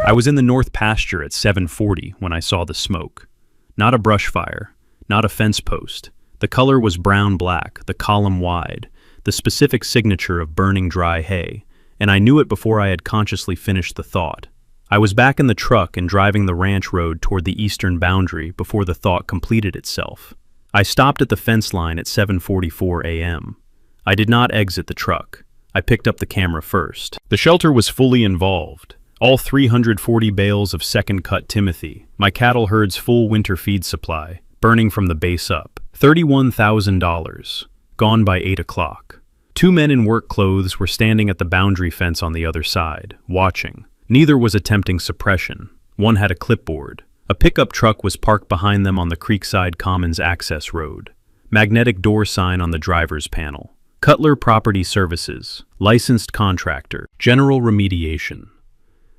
I was in the north pasture at 7:40 when I saw the smoke. Not a brush fire, not a fence post. The color was brown-black, the column wide, the specific signature of burning dry hay, and I knew it before I had consciously finished the thought. I was back in the truck and driving the ranch road toward the eastern boundary before the thought completed itself. I stopped at the fence line at 7:44 a.m. I did not exit the truck. I picked up the camera first. The shelter was fully involved. All 340 bales of second-cut Timothy, my cattle herd's full winter feed supply, burning from the base up. $31,000, gone by 8 o'clock. 2 men in work clothes were standing at the boundary fence on the other side, watching. Neither was attempting suppression. One had a clipboard. A pickup truck was parked behind them on the Creekside Commons access road. Magnetic door sign on the driver's panel. Cutler Property Services, licensed contractor, general remediation.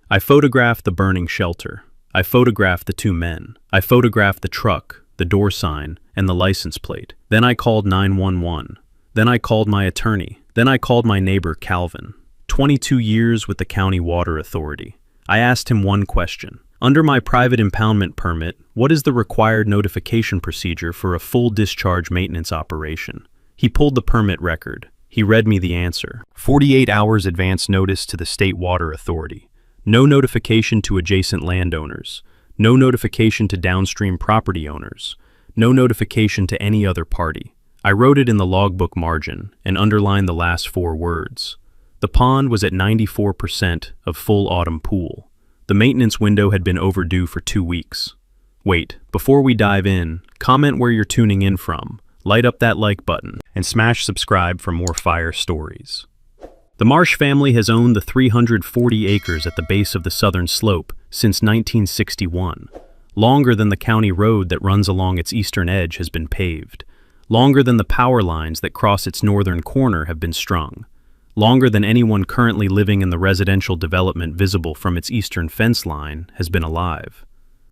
I photographed the burning shelter. I photographed the 2 men. I photographed the truck, the door sign, and the license plate. Then I called 911. Then I called my attorney. Then I called my neighbor, Calvin. 22 years with the County Water Authority. I asked him one question. Under my private impoundment permit, what is the required notification procedure for a full discharge maintenance operation? He pulled the permit record. He read me the answer. 48 hours advance notice to the State Water Authority. No notification to adjacent landowners. No notification to downstream property owners. No notification to any other party. I wrote it in the logbook margin and underlined the last 4 words. The pond was at 94% of full autumn pool. The maintenance window had been overdue for 2 weeks. Wait, before we dive in, comment where you're tuning in from, light up that like button, and smash subscribe for more fire stories. The Marsh family has owned the 340 acres at the base of the southern slope since 1961. Longer than the county road that runs along its eastern edge has been paved. Longer than the power lines that cross its northern corner have been strung. Longer than anyone currently living in the residential development visible from its eastern fence line has been alive.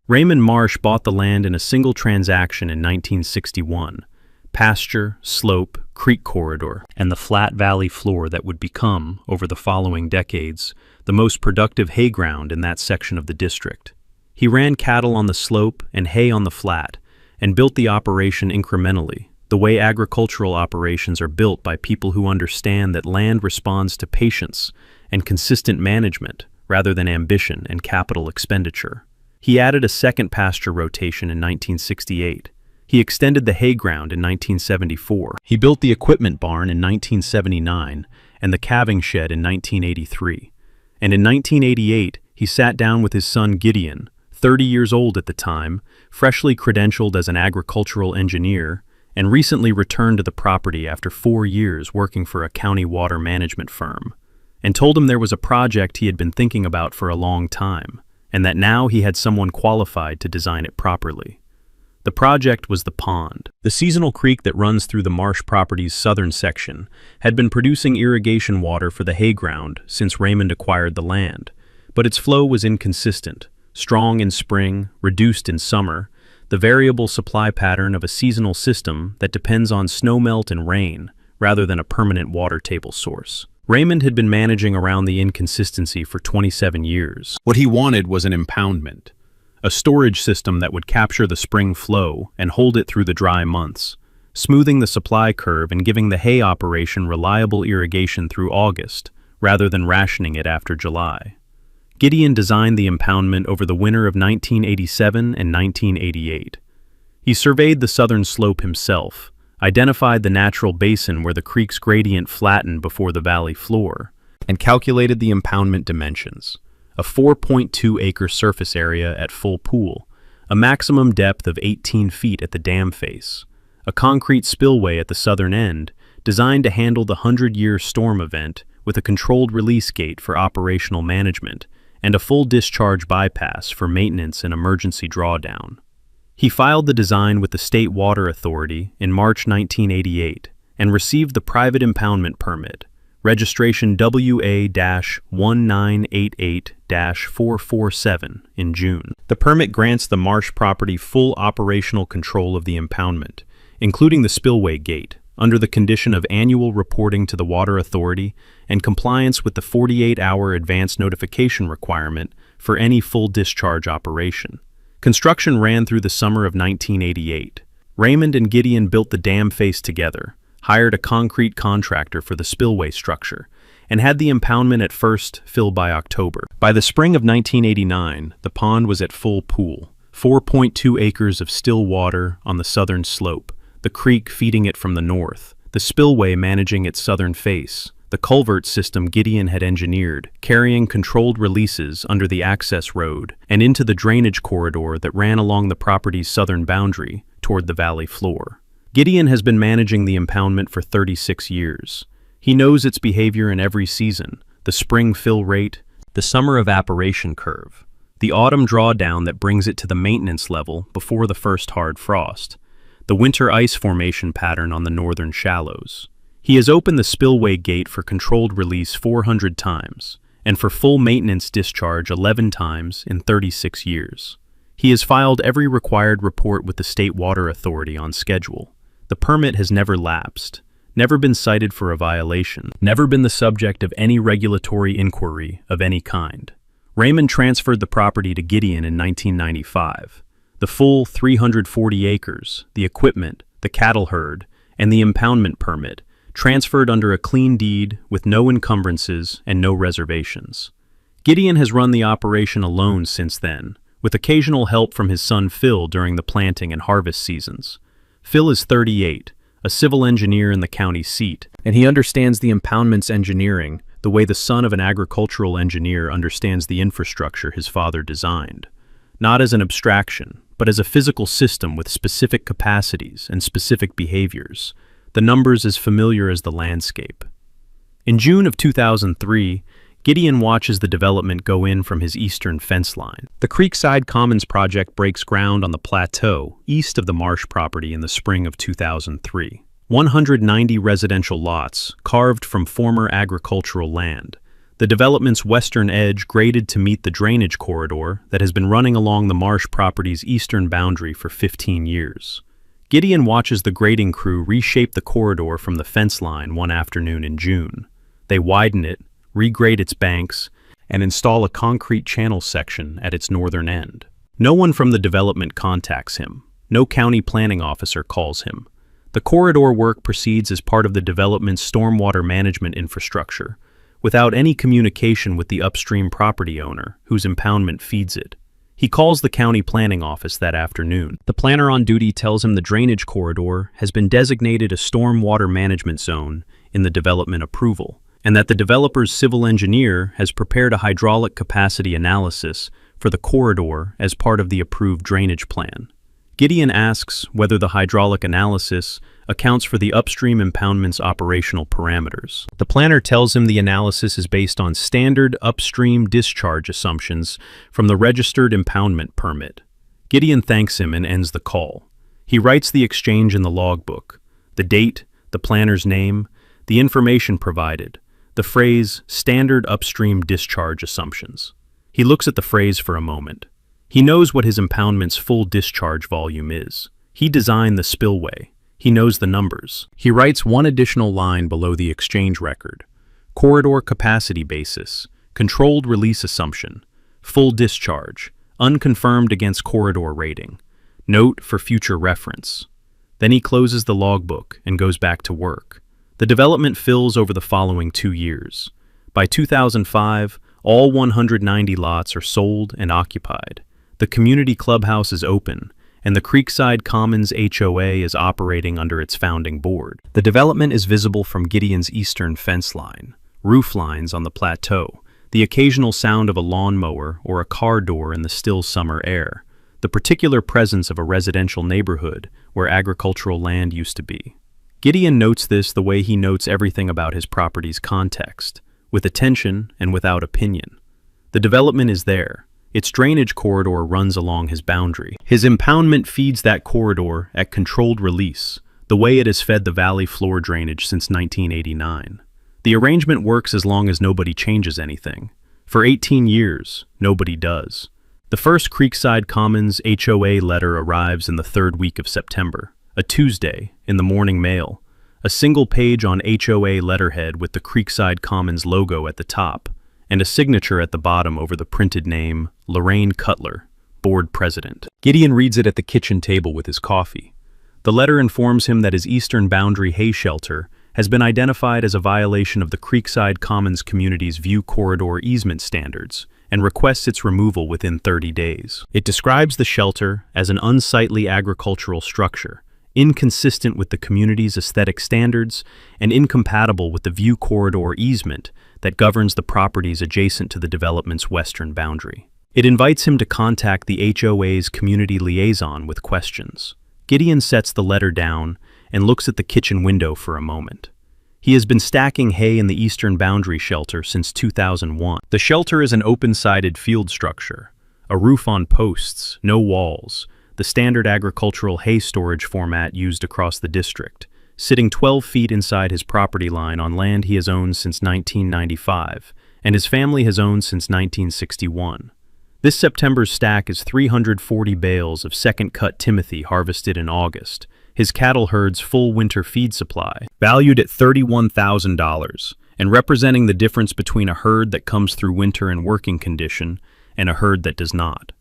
Raymond Marsh bought the land in a single transaction in 1961. Pasture, slope, creek corridor, and the flat valley floor that would become, over the following decades, the most productive hay ground in that section of the district. He ran cattle on the slope and hay on the flat, and built the operation incrementally, the way agricultural operations are built by people who understand that land responds to patience and consistent management rather than ambition and capital expenditure. He added a second pasture rotation in 1968. He extended the hay ground in 1974. He built the equipment barn in 1979 and the calving shed in 1983. And in 1988, he sat down with his son Gideon, 30 years old at the time, freshly credentialed as an agricultural engineer, and recently returned to the property after 4 years working for a county water management firm, and told him there was a project he had been thinking about for a long time, and that now he had someone qualified to design it properly. The project was the pond. The seasonal creek that runs through the Marsh property's southern section had been producing irrigation water for the hay ground since Raymond acquired the land, but its flow was inconsistent, strong in spring, reduced in summer, the variable supply pattern of a seasonal system that depends on snowmelt and rain rather than a permanent water table source. Raymond had been managing around the inconsistency for 27 years. What he wanted was an impoundment, a storage system that would capture the spring flow and hold it through the dry months, smoothing the supply curve and giving the hay operation reliable irrigation through August, rather than rationing it after July. Gideon designed the impoundment over the winter of 1987 and 1988. He surveyed the southern slope himself, identified the natural basin where the creek's gradient flattened before the valley floor, and calculated the impoundment dimensions. A 4.2-acre surface area at full pool, a maximum depth of 18 feet at the dam face, a concrete spillway at the southern end, designed to handle the 100-year storm event with a controlled release gate for operational management, and a full discharge bypass for maintenance and emergency drawdown. He filed the design with the State Water Authority in March 1988 and received the private impoundment permit, registration WA-1988-447 in June. The permit grants the Marsh property full operational control of the impoundment, including the spillway gate, under the condition of annual reporting to the Water Authority and compliance with the 48-hour advance notification requirement for any full discharge operation. Construction ran through the summer of 1988. Raymond and Gideon built the dam face together, hired a concrete contractor for the spillway structure, and had the impoundment at first filled by October. By the spring of 1989, the pond was at full pool, 4.2 acres of still water on the southern slope, the creek feeding it from the north, the spillway managing its southern face, the culvert system Gideon had engineered, carrying controlled releases under the access road and into the drainage corridor that ran along the property's southern boundary toward the valley floor. Gideon has been managing the impoundment for 36 years. He knows its behavior in every season: the spring fill rate, the summer evaporation curve, the autumn drawdown that brings it to the maintenance level before the first hard frost, the winter ice formation pattern on the northern shallows. He has opened the spillway gate for controlled release 400 times, and for full maintenance discharge 11 times in 36 years. He has filed every required report with the State Water Authority on schedule. The permit has never lapsed, never been cited for a violation, never been the subject of any regulatory inquiry of any kind. Raymond transferred the property to Gideon in 1995. The full 340 acres, the equipment, the cattle herd, and the impoundment permit transferred under a clean deed with no encumbrances and no reservations. Gideon has run the operation alone since then, with occasional help from his son Phil during the planting and harvest seasons. Phil is 38, a civil engineer in the county seat, and he understands the impoundment's engineering the way the son of an agricultural engineer understands the infrastructure his father designed. Not as an abstraction, but as a physical system with specific capacities and specific behaviors, the numbers as familiar as the landscape. In June of 2003, Gideon watches the development go in from his eastern fence line. The Creekside Commons project breaks ground on the plateau east of the Marsh property in the spring of 2003. 190 residential lots carved from former agricultural land. The development's western edge graded to meet the drainage corridor that has been running along the Marsh property's eastern boundary for 15 years. Gideon watches the grading crew reshape the corridor from the fence line one afternoon in June. They widen it, regrade its banks, and install a concrete channel section at its northern end. No one from the development contacts him. No county planning officer calls him. The corridor work proceeds as part of the development's stormwater management infrastructure, without any communication with the upstream property owner, whose impoundment feeds it. He calls the county planning office that afternoon. The planner on duty tells him the drainage corridor has been designated a stormwater management zone in the development approval, and that the developer's civil engineer has prepared a hydraulic capacity analysis for the corridor as part of the approved drainage plan. Gideon asks whether the hydraulic analysis accounts for the upstream impoundment's operational parameters. The planner tells him the analysis is based on standard upstream discharge assumptions from the registered impoundment permit. Gideon thanks him and ends the call. He writes the exchange in the logbook: the date, the planner's name, the information provided, the phrase standard upstream discharge assumptions. He looks at the phrase for a moment. He knows what his impoundment's full discharge volume is. He designed the spillway. He knows the numbers. He writes one additional line below the exchange record: corridor capacity basis, controlled release assumption, full discharge, unconfirmed against corridor rating, note for future reference. Then he closes the logbook and goes back to work. The development fills over the following 2 years. By 2005, all 190 lots are sold and occupied. The community clubhouse is open, and the Creekside Commons HOA is operating under its founding board. The development is visible from Gideon's eastern fence line, roof lines on the plateau, the occasional sound of a lawnmower or a car door in the still summer air, the particular presence of a residential neighborhood where agricultural land used to be. Gideon notes this the way he notes everything about his property's context, with attention and without opinion. The development is there. Its drainage corridor runs along his boundary. His impoundment feeds that corridor at controlled release, the way it has fed the valley floor drainage since 1989. The arrangement works as long as nobody changes anything. For 18 years, nobody does. The first Creekside Commons HOA letter arrives in the third week of September, a Tuesday, in the morning mail, a single page on HOA letterhead with the Creekside Commons logo at the top, and a signature at the bottom over the printed name, Lorraine Cutler, board president. Gideon reads it at the kitchen table with his coffee. The letter informs him that his eastern boundary hay shelter has been identified as a violation of the Creekside Commons community's view corridor easement standards and requests its removal within 30 days. It describes the shelter as an unsightly agricultural structure, inconsistent with the community's aesthetic standards and incompatible with the view corridor easement that governs the properties adjacent to the development's western boundary. It invites him to contact the HOA's community liaison with questions. Gideon sets the letter down and looks at the kitchen window for a moment. He has been stacking hay in the eastern boundary shelter since 2001. The shelter is an open-sided field structure, a roof on posts, no walls, the standard agricultural hay storage format used across the district, sitting 12 feet inside his property line on land he has owned since 1995, and his family has owned since 1961. This September's stack is 340 bales of second-cut timothy harvested in August, his cattle herd's full winter feed supply, valued at $31,000, and representing the difference between a herd that comes through winter in working condition and a herd that does not.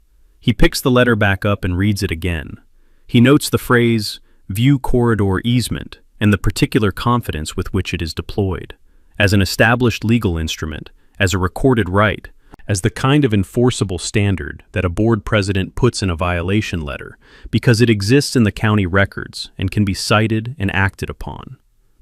He picks the letter back up and reads it again. He notes the phrase, view corridor easement, and the particular confidence with which it is deployed, as an established legal instrument, as a recorded right, as the kind of enforceable standard that a board president puts in a violation letter, because it exists in the county records and can be cited and acted upon.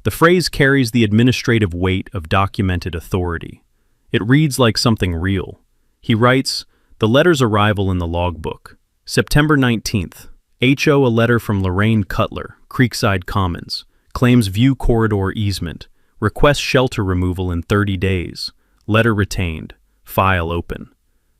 The phrase carries the administrative weight of documented authority. It reads like something real. He writes, the letter's arrival in the logbook. September 19th. HO a letter from Lorraine Cutler, Creekside Commons. Claims view corridor easement. Requests shelter removal in 30 days. Letter retained. File open.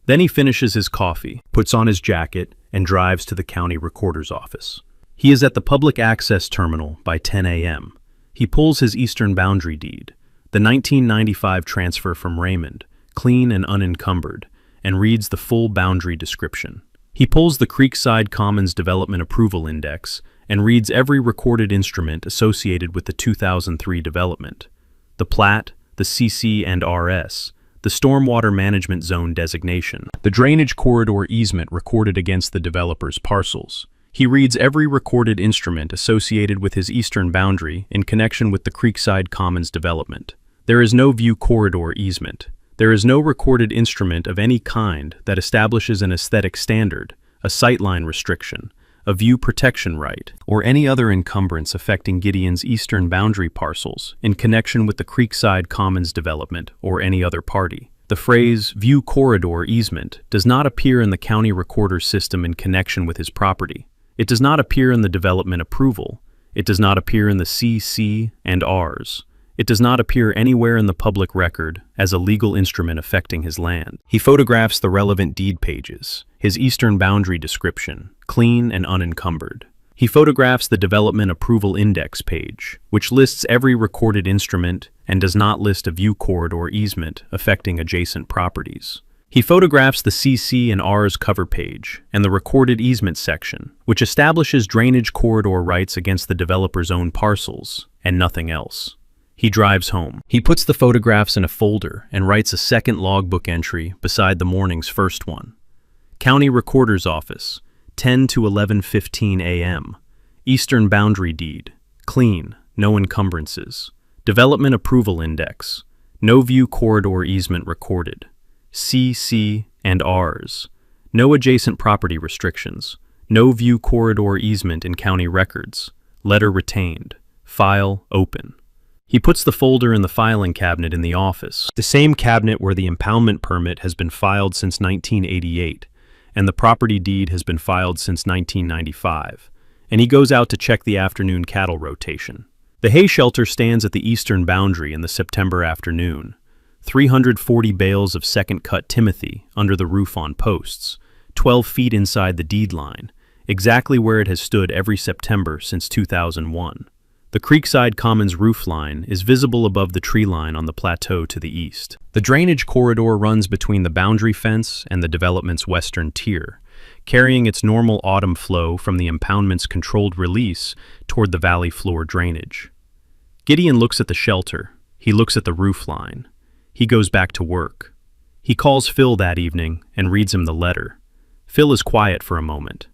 Then he finishes his coffee, puts on his jacket, and drives to the county recorder's office. He is at the public access terminal by 10 a.m. He pulls his eastern boundary deed, the 1995 transfer from Raymond, clean and unencumbered, and reads the full boundary description. He pulls the Creekside Commons Development Approval Index and reads every recorded instrument associated with the 2003 development, the plat, the CC and RS, the Stormwater Management Zone designation, the drainage corridor easement recorded against the developer's parcels. He reads every recorded instrument associated with his eastern boundary in connection with the Creekside Commons development. There is no view corridor easement. There is no recorded instrument of any kind that establishes an aesthetic standard, a sightline restriction, a view protection right, or any other encumbrance affecting Gideon's eastern boundary parcels in connection with the Creekside Commons development or any other party. The phrase view corridor easement does not appear in the county recorder's system in connection with his property. It does not appear in the development approval. It does not appear in the CC and Rs. It does not appear anywhere in the public record as a legal instrument affecting his land. He photographs the relevant deed pages, his eastern boundary description, clean and unencumbered. He photographs the Development Approval Index page, which lists every recorded instrument and does not list a view corridor easement affecting adjacent properties. He photographs the CC and Rs cover page and the recorded easement section, which establishes drainage corridor rights against the developer's own parcels, and nothing else. He drives home. He puts the photographs in a folder and writes a second logbook entry beside the morning's first one. County Recorder's Office, 10 to 11:15 a.m. Eastern Boundary Deed, clean, no encumbrances. Development Approval Index, no view corridor easement recorded. CC and Rs, no adjacent property restrictions. No view corridor easement in county records. Letter retained. File open. He puts the folder in the filing cabinet in the office, the same cabinet where the impoundment permit has been filed since 1988, and the property deed has been filed since 1995, and he goes out to check the afternoon cattle rotation. The hay shelter stands at the eastern boundary in the September afternoon. 340 bales of second-cut timothy under the roof on posts, 12 feet inside the deed line, exactly where it has stood every September since 2001. The Creekside Commons roof line is visible above the tree line on the plateau to the east. The drainage corridor runs between the boundary fence and the development's western tier, carrying its normal autumn flow from the impoundment's controlled release toward the valley floor drainage. Gideon looks at the shelter. He looks at the roof line. He goes back to work. He calls Phil that evening and reads him the letter. Phil is quiet for a moment.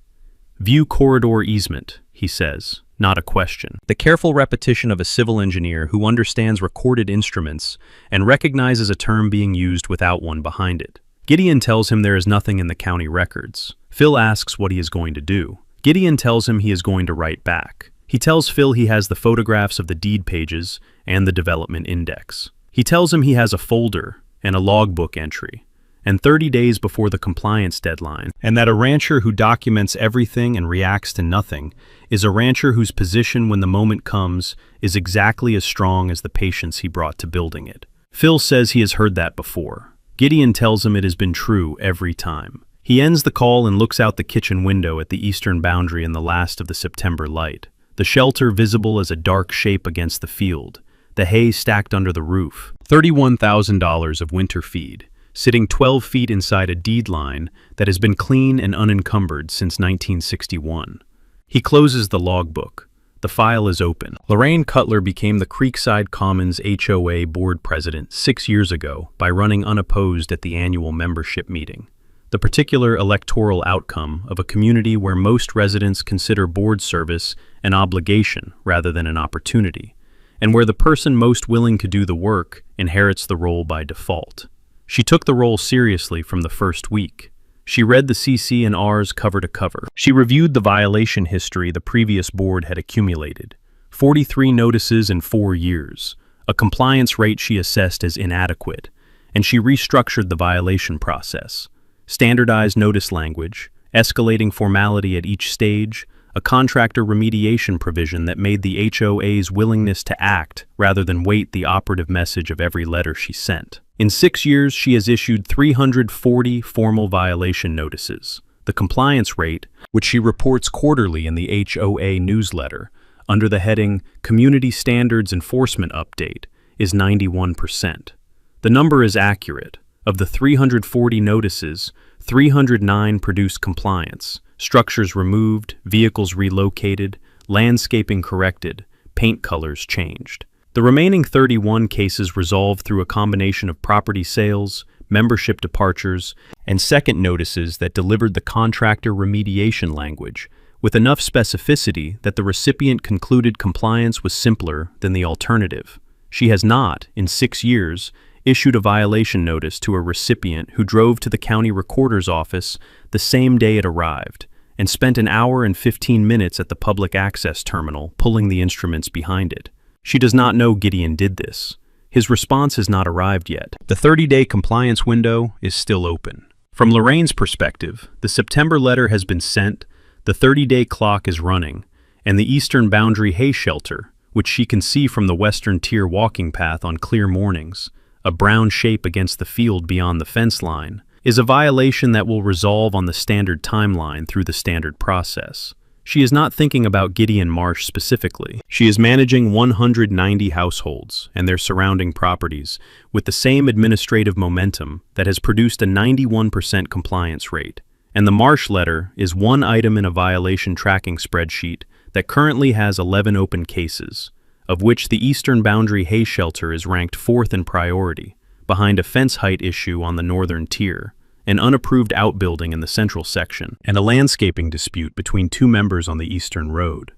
"View corridor easement," he says, not a question. The careful repetition of a civil engineer who understands recorded instruments and recognizes a term being used without one behind it. Gideon tells him there is nothing in the county records. Phil asks what he is going to do. Gideon tells him he is going to write back. He tells Phil he has the photographs of the deed pages and the development index. He tells him he has a folder and a logbook entry, and 30 days before the compliance deadline, and that a rancher who documents everything and reacts to nothing is a rancher whose position when the moment comes is exactly as strong as the patience he brought to building it. Phil says he has heard that before. Gideon tells him it has been true every time. He ends the call and looks out the kitchen window at the eastern boundary in the last of the September light. The shelter visible as a dark shape against the field, the hay stacked under the roof. $31,000 of winter feed, sitting 12 feet inside a deed line that has been clean and unencumbered since 1961. He closes the logbook. The file is open. Lorraine Cutler became the Creekside Commons HOA board president 6 years ago by running unopposed at the annual membership meeting. The particular electoral outcome of a community where most residents consider board service an obligation rather than an opportunity, and where the person most willing to do the work inherits the role by default. She took the role seriously from the first week. She read the CC&Rs cover to cover. She reviewed the violation history the previous board had accumulated. 43 notices in 4 years, a compliance rate she assessed as inadequate, and she restructured the violation process. Standardized notice language, escalating formality at each stage, a contractor remediation provision that made the HOA's willingness to act rather than wait the operative message of every letter she sent. In 6 years, she has issued 340 formal violation notices. The compliance rate, which she reports quarterly in the HOA newsletter, under the heading Community Standards Enforcement Update, is 91%. The number is accurate. Of the 340 notices, 309 produced compliance, structures removed, vehicles relocated, landscaping corrected, paint colors changed. The remaining 31 cases resolved through a combination of property sales, membership departures, and second notices that delivered the contractor remediation language, with enough specificity that the recipient concluded compliance was simpler than the alternative. She has not, in 6 years, issued a violation notice to a recipient who drove to the county recorder's office the same day it arrived and spent an hour and 15 minutes at the public access terminal pulling the instruments behind it. She does not know Gideon did this. His response has not arrived yet. The 30-day compliance window is still open. From Lorraine's perspective, the September letter has been sent, the 30-day clock is running, and the eastern boundary hay shelter, which she can see from the western tier walking path on clear mornings, a brown shape against the field beyond the fence line, is a violation that will resolve on the standard timeline through the standard process. She is not thinking about Gideon Marsh specifically. She is managing 190 households and their surrounding properties with the same administrative momentum that has produced a 91% compliance rate. And the Marsh letter is one item in a violation tracking spreadsheet that currently has 11 open cases, of which the eastern boundary hay shelter is ranked 4th in priority, behind a fence height issue on the northern tier, an unapproved outbuilding in the central section, and a landscaping dispute between 2 members on the eastern road.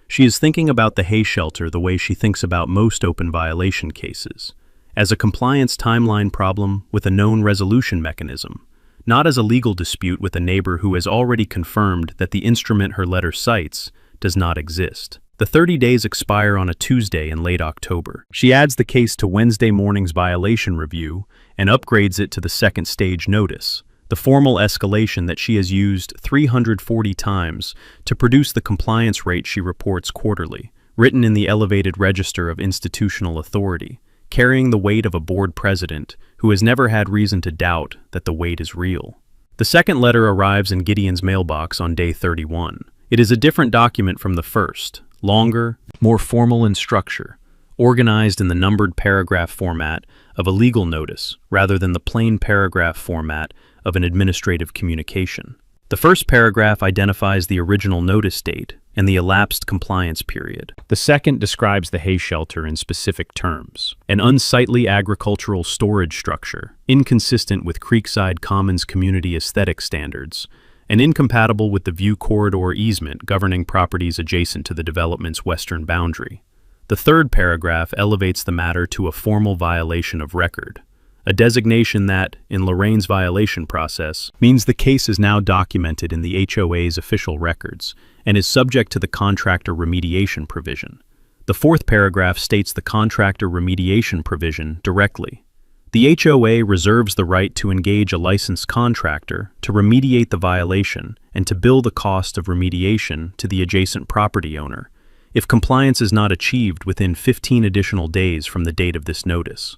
She is thinking about the hay shelter the way she thinks about most open violation cases, as a compliance timeline problem with a known resolution mechanism, not as a legal dispute with a neighbor who has already confirmed that the instrument her letter cites does not exist. The 30 days expire on a Tuesday in late October. She adds the case to Wednesday morning's violation review and upgrades it to the second stage notice, the formal escalation that she has used 340 times to produce the compliance rate she reports quarterly, written in the elevated register of institutional authority, carrying the weight of a board president who has never had reason to doubt that the weight is real. The second letter arrives in Gideon's mailbox on day 31. It is a different document from the first, longer, more formal in structure, organized in the numbered paragraph format of a legal notice rather than the plain paragraph format of an administrative communication. The first paragraph identifies the original notice date, and the elapsed compliance period. The second describes the hay shelter in specific terms: an unsightly agricultural storage structure, inconsistent with Creekside Commons community aesthetic standards, and incompatible with the view corridor easement governing properties adjacent to the development's western boundary. The third paragraph elevates the matter to a formal violation of record, a designation that, in Lorraine's violation process, means the case is now documented in the HOA's official records and is subject to the contractor remediation provision. The fourth paragraph states the contractor remediation provision directly. The HOA reserves the right to engage a licensed contractor to remediate the violation and to bill the cost of remediation to the adjacent property owner if compliance is not achieved within 15 additional days from the date of this notice.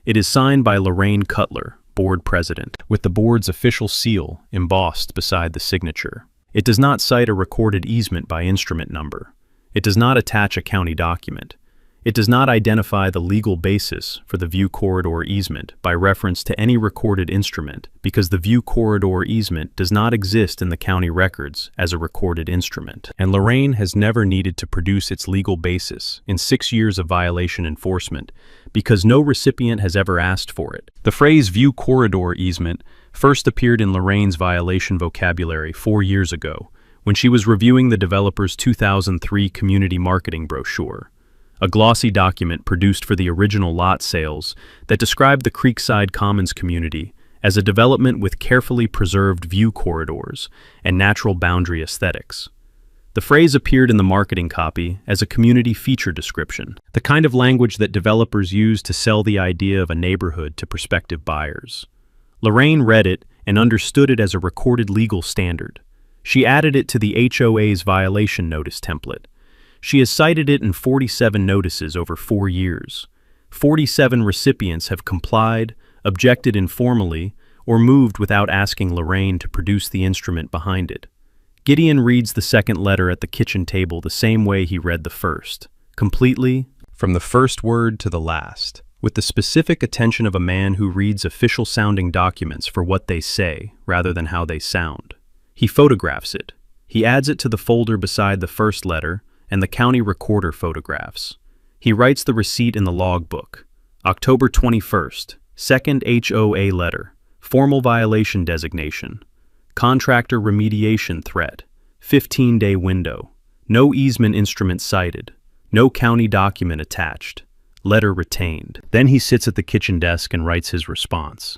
It is signed by Lorraine Cutler, board president, with the board's official seal embossed beside the signature. It does not cite a recorded easement by instrument number. It does not attach a county document. It does not identify the legal basis for the view corridor easement by reference to any recorded instrument because the view corridor easement does not exist in the county records as a recorded instrument. And Lorraine has never needed to produce its legal basis in 6 years of violation enforcement because no recipient has ever asked for it. The phrase view corridor easement first appeared in Lorraine's violation vocabulary 4 years ago when she was reviewing the developer's 2003 community marketing brochure, a glossy document produced for the original lot sales that described the Creekside Commons community as a development with carefully preserved view corridors and natural boundary aesthetics. The phrase appeared in the marketing copy as a community feature description, the kind of language that developers use to sell the idea of a neighborhood to prospective buyers. Lorraine read it and understood it as a recorded legal standard. She added it to the HOA's violation notice template. She has cited it in 47 notices over 4 years. 47 recipients have complied, objected informally, or moved without asking Lorraine to produce the instrument behind it. Gideon reads the second letter at the kitchen table the same way he read the first, completely, from the first word to the last, with the specific attention of a man who reads official-sounding documents for what they say rather than how they sound. He photographs it. He adds it to the folder beside the first letter and the county recorder photographs. He writes the receipt in the logbook. October 21st, second HOA letter, formal violation designation, contractor remediation threat, 15-day window, no easement instrument cited, no county document attached, letter retained. Then he sits at the kitchen desk and writes his response.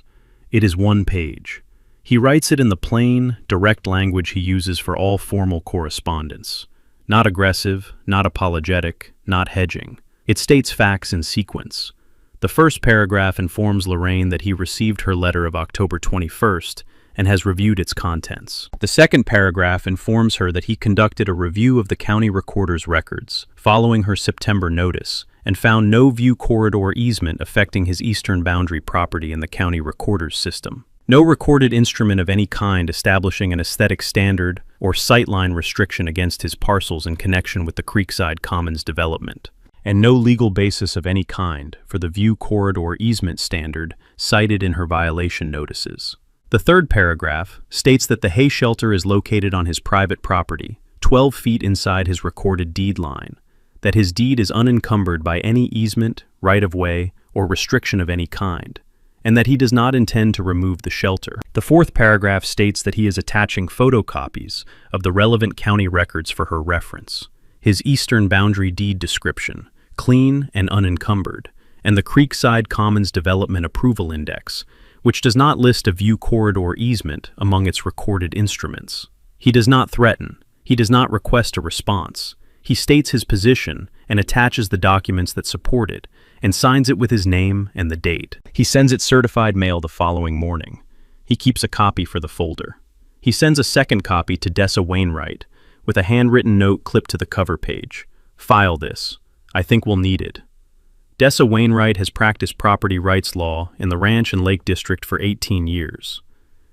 It is 1 page. He writes it in the plain, direct language he uses for all formal correspondence. Not aggressive, not apologetic, not hedging. It states facts in sequence. The first paragraph informs Lorraine that he received her letter of October 21st and has reviewed its contents. The second paragraph informs her that he conducted a review of the county recorder's records following her September notice and found no view corridor easement affecting his eastern boundary property in the county recorder's system. No recorded instrument of any kind establishing an aesthetic standard or sightline restriction against his parcels in connection with the Creekside Commons development, and no legal basis of any kind for the view corridor easement standard cited in her violation notices. The third paragraph states that the hay shelter is located on his private property, 12 feet inside his recorded deed line, that his deed is unencumbered by any easement, right-of-way, or restriction of any kind, and that he does not intend to remove the shelter. The fourth paragraph states that he is attaching photocopies of the relevant county records for her reference, his eastern boundary deed description, clean and unencumbered, and the Creekside Commons Development Approval Index, which does not list a view corridor easement among its recorded instruments. He does not threaten. He does not request a response. He states his position and attaches the documents that support it, and signs it with his name and the date. He sends it certified mail the following morning. He keeps a copy for the folder. He sends a second copy to Dessa Wainwright, with a handwritten note clipped to the cover page. File this. I think we'll need it. Dessa Wainwright has practiced property rights law in the Ranch and Lake District for 18 years.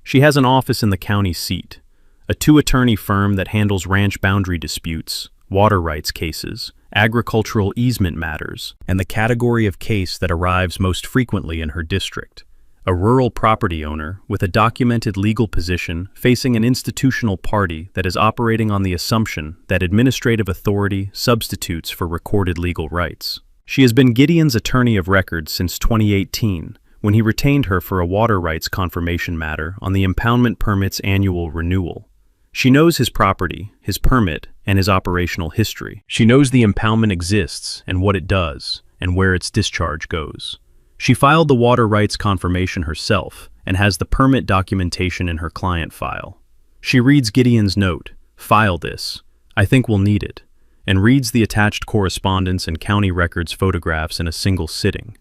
She has an office in the county seat, a 2-attorney firm that handles ranch boundary disputes, water rights cases, agricultural easement matters, and the category of case that arrives most frequently in her district, a rural property owner with a documented legal position facing an institutional party that is operating on the assumption that administrative authority substitutes for recorded legal rights. She has been Gideon's attorney of record since 2018, when he retained her for a water rights confirmation matter on the impoundment permit's annual renewal. She knows his property, his permit, and his operational history. She knows the impoundment exists and what it does, and where its discharge goes. She filed the water rights confirmation herself and has the permit documentation in her client file. She reads Gideon's note, "File this. I think we'll need it," and reads the attached correspondence and county records photographs in a single sitting.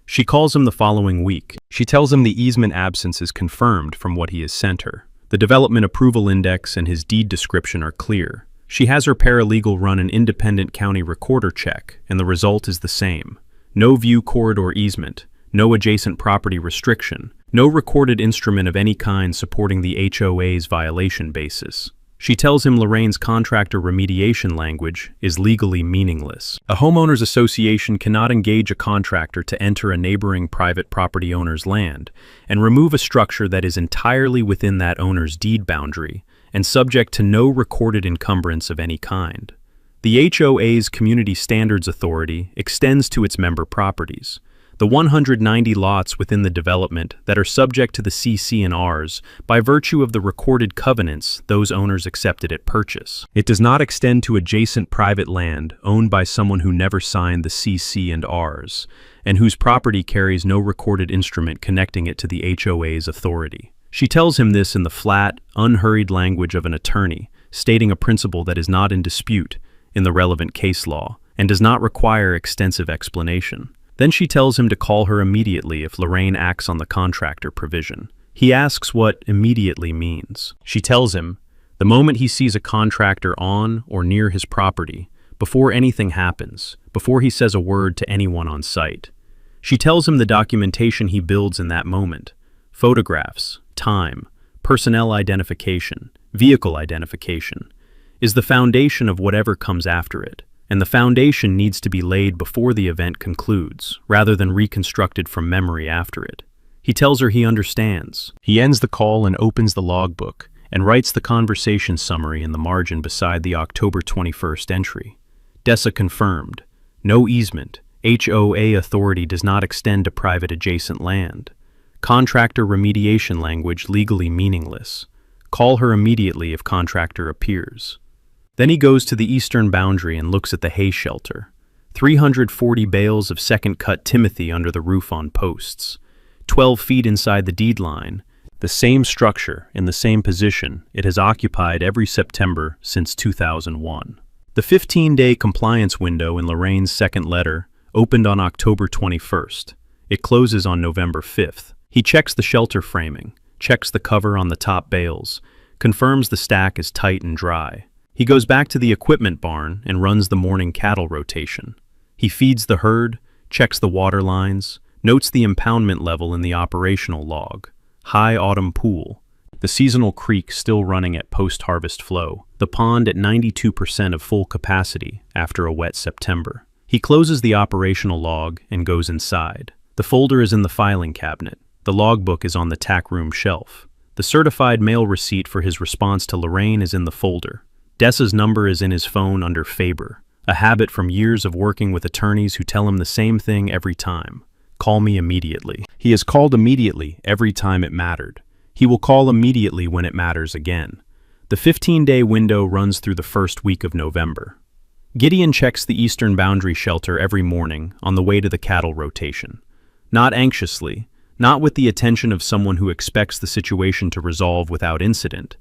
She calls him the following week. She tells him the easement absence is confirmed from what he has sent her. The development approval index and his deed description are clear. She has her paralegal run an independent county recorder check, and the result is the same. No view corridor easement, no adjacent property restriction, no recorded instrument of any kind supporting the HOA's violation basis. She tells him Lorraine's contractor remediation language is legally meaningless. A homeowners association cannot engage a contractor to enter a neighboring private property owner's land and remove a structure that is entirely within that owner's deed boundary and subject to no recorded encumbrance of any kind. The HOA's Community Standards Authority extends to its member properties. The 190 lots within the development that are subject to the CC&Rs by virtue of the recorded covenants those owners accepted at purchase. It does not extend to adjacent private land owned by someone who never signed the CC&Rs and whose property carries no recorded instrument connecting it to the HOA's authority. She tells him this in the flat, unhurried language of an attorney, stating a principle that is not in dispute in the relevant case law and does not require extensive explanation. Then she tells him to call her immediately if Lorraine acts on the contractor provision. He asks what immediately means. She tells him, the moment he sees a contractor on or near his property, before anything happens, before he says a word to anyone on site. She tells him the documentation he builds in that moment, photographs, time, personnel identification, vehicle identification, is the foundation of whatever comes after it. And the foundation needs to be laid before the event concludes, rather than reconstructed from memory after it. He tells her he understands. He ends the call and opens the logbook, and writes the conversation summary in the margin beside the October 21st entry. DESA confirmed. No easement. HOA authority does not extend to private adjacent land. Contractor remediation language legally meaningless. Call her immediately if contractor appears. Then he goes to the eastern boundary and looks at the hay shelter. 340 bales of second-cut timothy under the roof on posts. 12 feet inside the deed line. The same structure in the same position it has occupied every September since 2001. The 15-day compliance window in Lorraine's second letter opened on October 21st. It closes on November 5th. He checks the shelter framing, checks the cover on the top bales, confirms the stack is tight and dry. He goes back to the equipment barn and runs the morning cattle rotation. He feeds the herd, checks the water lines, notes the impoundment level in the operational log. High autumn pool. The seasonal creek still running at post-harvest flow. The pond at 92% of full capacity after a wet September. He closes the operational log and goes inside. The folder is in the filing cabinet. The logbook is on the tack room shelf. The certified mail receipt for his response to Lorraine is in the folder. DESA's number is in his phone under Faber, a habit from years of working with attorneys who tell him the same thing every time. Call me immediately. He has called immediately every time it mattered. He will call immediately when it matters again. The 15-day window runs through the first week of November. Gideon checks the eastern boundary shelter every morning on the way to the cattle rotation. Not anxiously, not with the attention of someone who expects the situation to resolve without incident,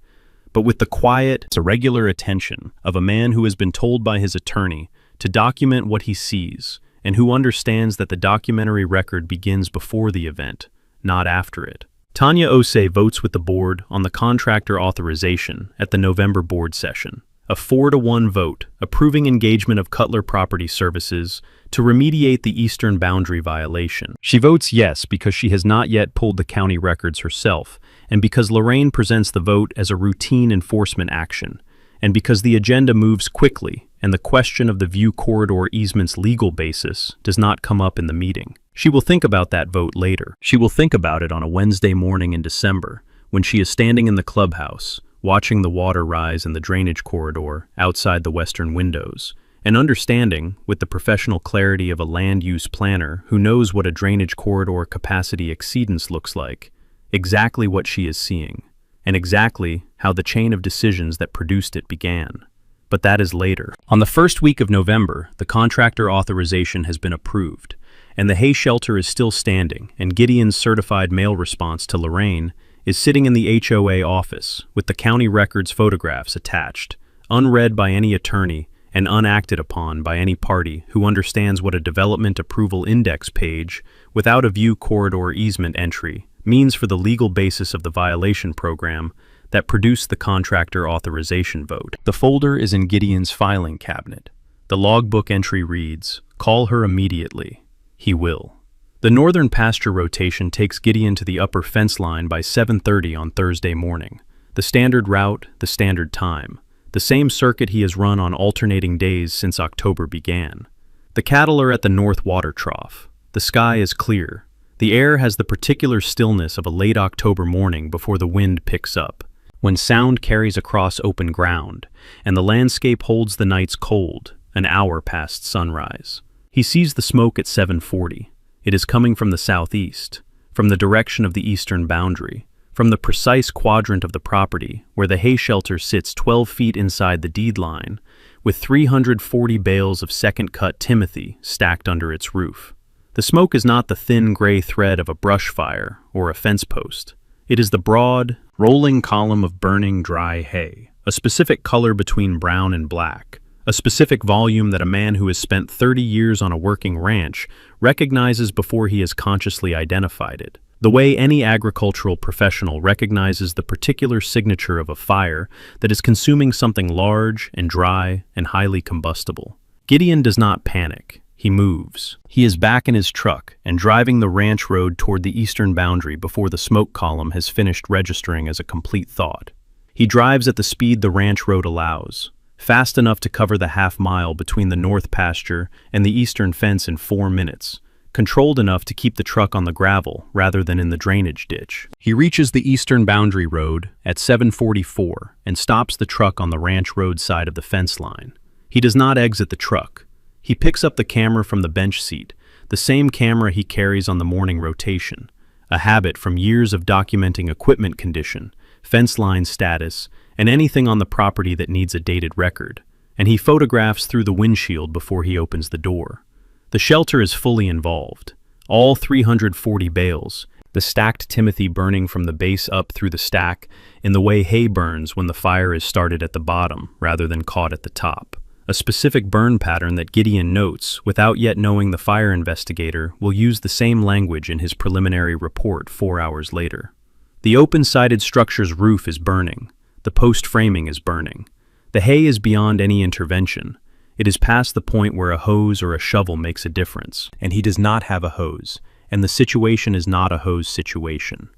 but with the quiet, irregular attention of a man who has been told by his attorney to document what he sees and who understands that the documentary record begins before the event, not after it. Tanya Osei votes with the board on the contractor authorization at the November board session. A 4-to-1 vote approving engagement of Cutler Property Services to remediate the eastern boundary violation. She votes yes because she has not yet pulled the county records herself, and because Lorraine presents the vote as a routine enforcement action, and because the agenda moves quickly and the question of the view corridor easement's legal basis does not come up in the meeting. She will think about that vote later. She will think about it on a Wednesday morning in December, when she is standing in the clubhouse, watching the water rise in the drainage corridor outside the western windows, and understanding, with the professional clarity of a land use planner who knows what a drainage corridor capacity exceedance looks like, exactly what she is seeing, and exactly how the chain of decisions that produced it began. But that is later. On the first week of November, the contractor authorization has been approved, and the hay shelter is still standing, and Gideon's certified mail response to Lorraine is sitting in the HOA office with the county records photographs attached, unread by any attorney and unacted upon by any party who understands what a development approval index page without a view corridor easement entry means for the legal basis of the violation program that produced the contractor authorization vote. The folder is in Gideon's filing cabinet. The logbook entry reads, "Call her immediately. He will." The northern pasture rotation takes Gideon to the upper fence line by 7:30 on Thursday morning. The standard route, the standard time. The same circuit he has run on alternating days since October began. The cattle are at the north water trough. The sky is clear. The air has the particular stillness of a late October morning before the wind picks up, when sound carries across open ground, and the landscape holds the nights cold, an hour past sunrise. He sees the smoke at 7:40. It is coming from the southeast, from the direction of the eastern boundary, from the precise quadrant of the property where the hay shelter sits 12 feet inside the deed line, with 340 bales of second-cut timothy stacked under its roof. The smoke is not the thin gray thread of a brush fire or a fence post. It is the broad, rolling column of burning dry hay, a specific color between brown and black, a specific volume that a man who has spent 30 years on a working ranch recognizes before he has consciously identified it. The way any agricultural professional recognizes the particular signature of a fire that is consuming something large and dry and highly combustible. Gideon does not panic. He moves. He is back in his truck and driving the ranch road toward the eastern boundary before the smoke column has finished registering as a complete thought. He drives at the speed the ranch road allows, fast enough to cover the half-mile between the north pasture and the eastern fence in 4 minutes, controlled enough to keep the truck on the gravel rather than in the drainage ditch. He reaches the eastern boundary road at 7:44 and stops the truck on the ranch road side of the fence line. He does not exit the truck. He picks up the camera from the bench seat, the same camera he carries on the morning rotation, a habit from years of documenting equipment condition, fence line status, and anything on the property that needs a dated record, and he photographs through the windshield before he opens the door. The shelter is fully involved. All 340 bales, the stacked timothy burning from the base up through the stack in the way hay burns when the fire is started at the bottom rather than caught at the top. A specific burn pattern that Gideon notes without yet knowing the fire investigator will use the same language in his preliminary report 4 hours later. The open-sided structure's roof is burning. The post framing is burning. The hay is beyond any intervention. It is past the point where a hose or a shovel makes a difference, and he does not have a hose, and the situation is not a hose situation.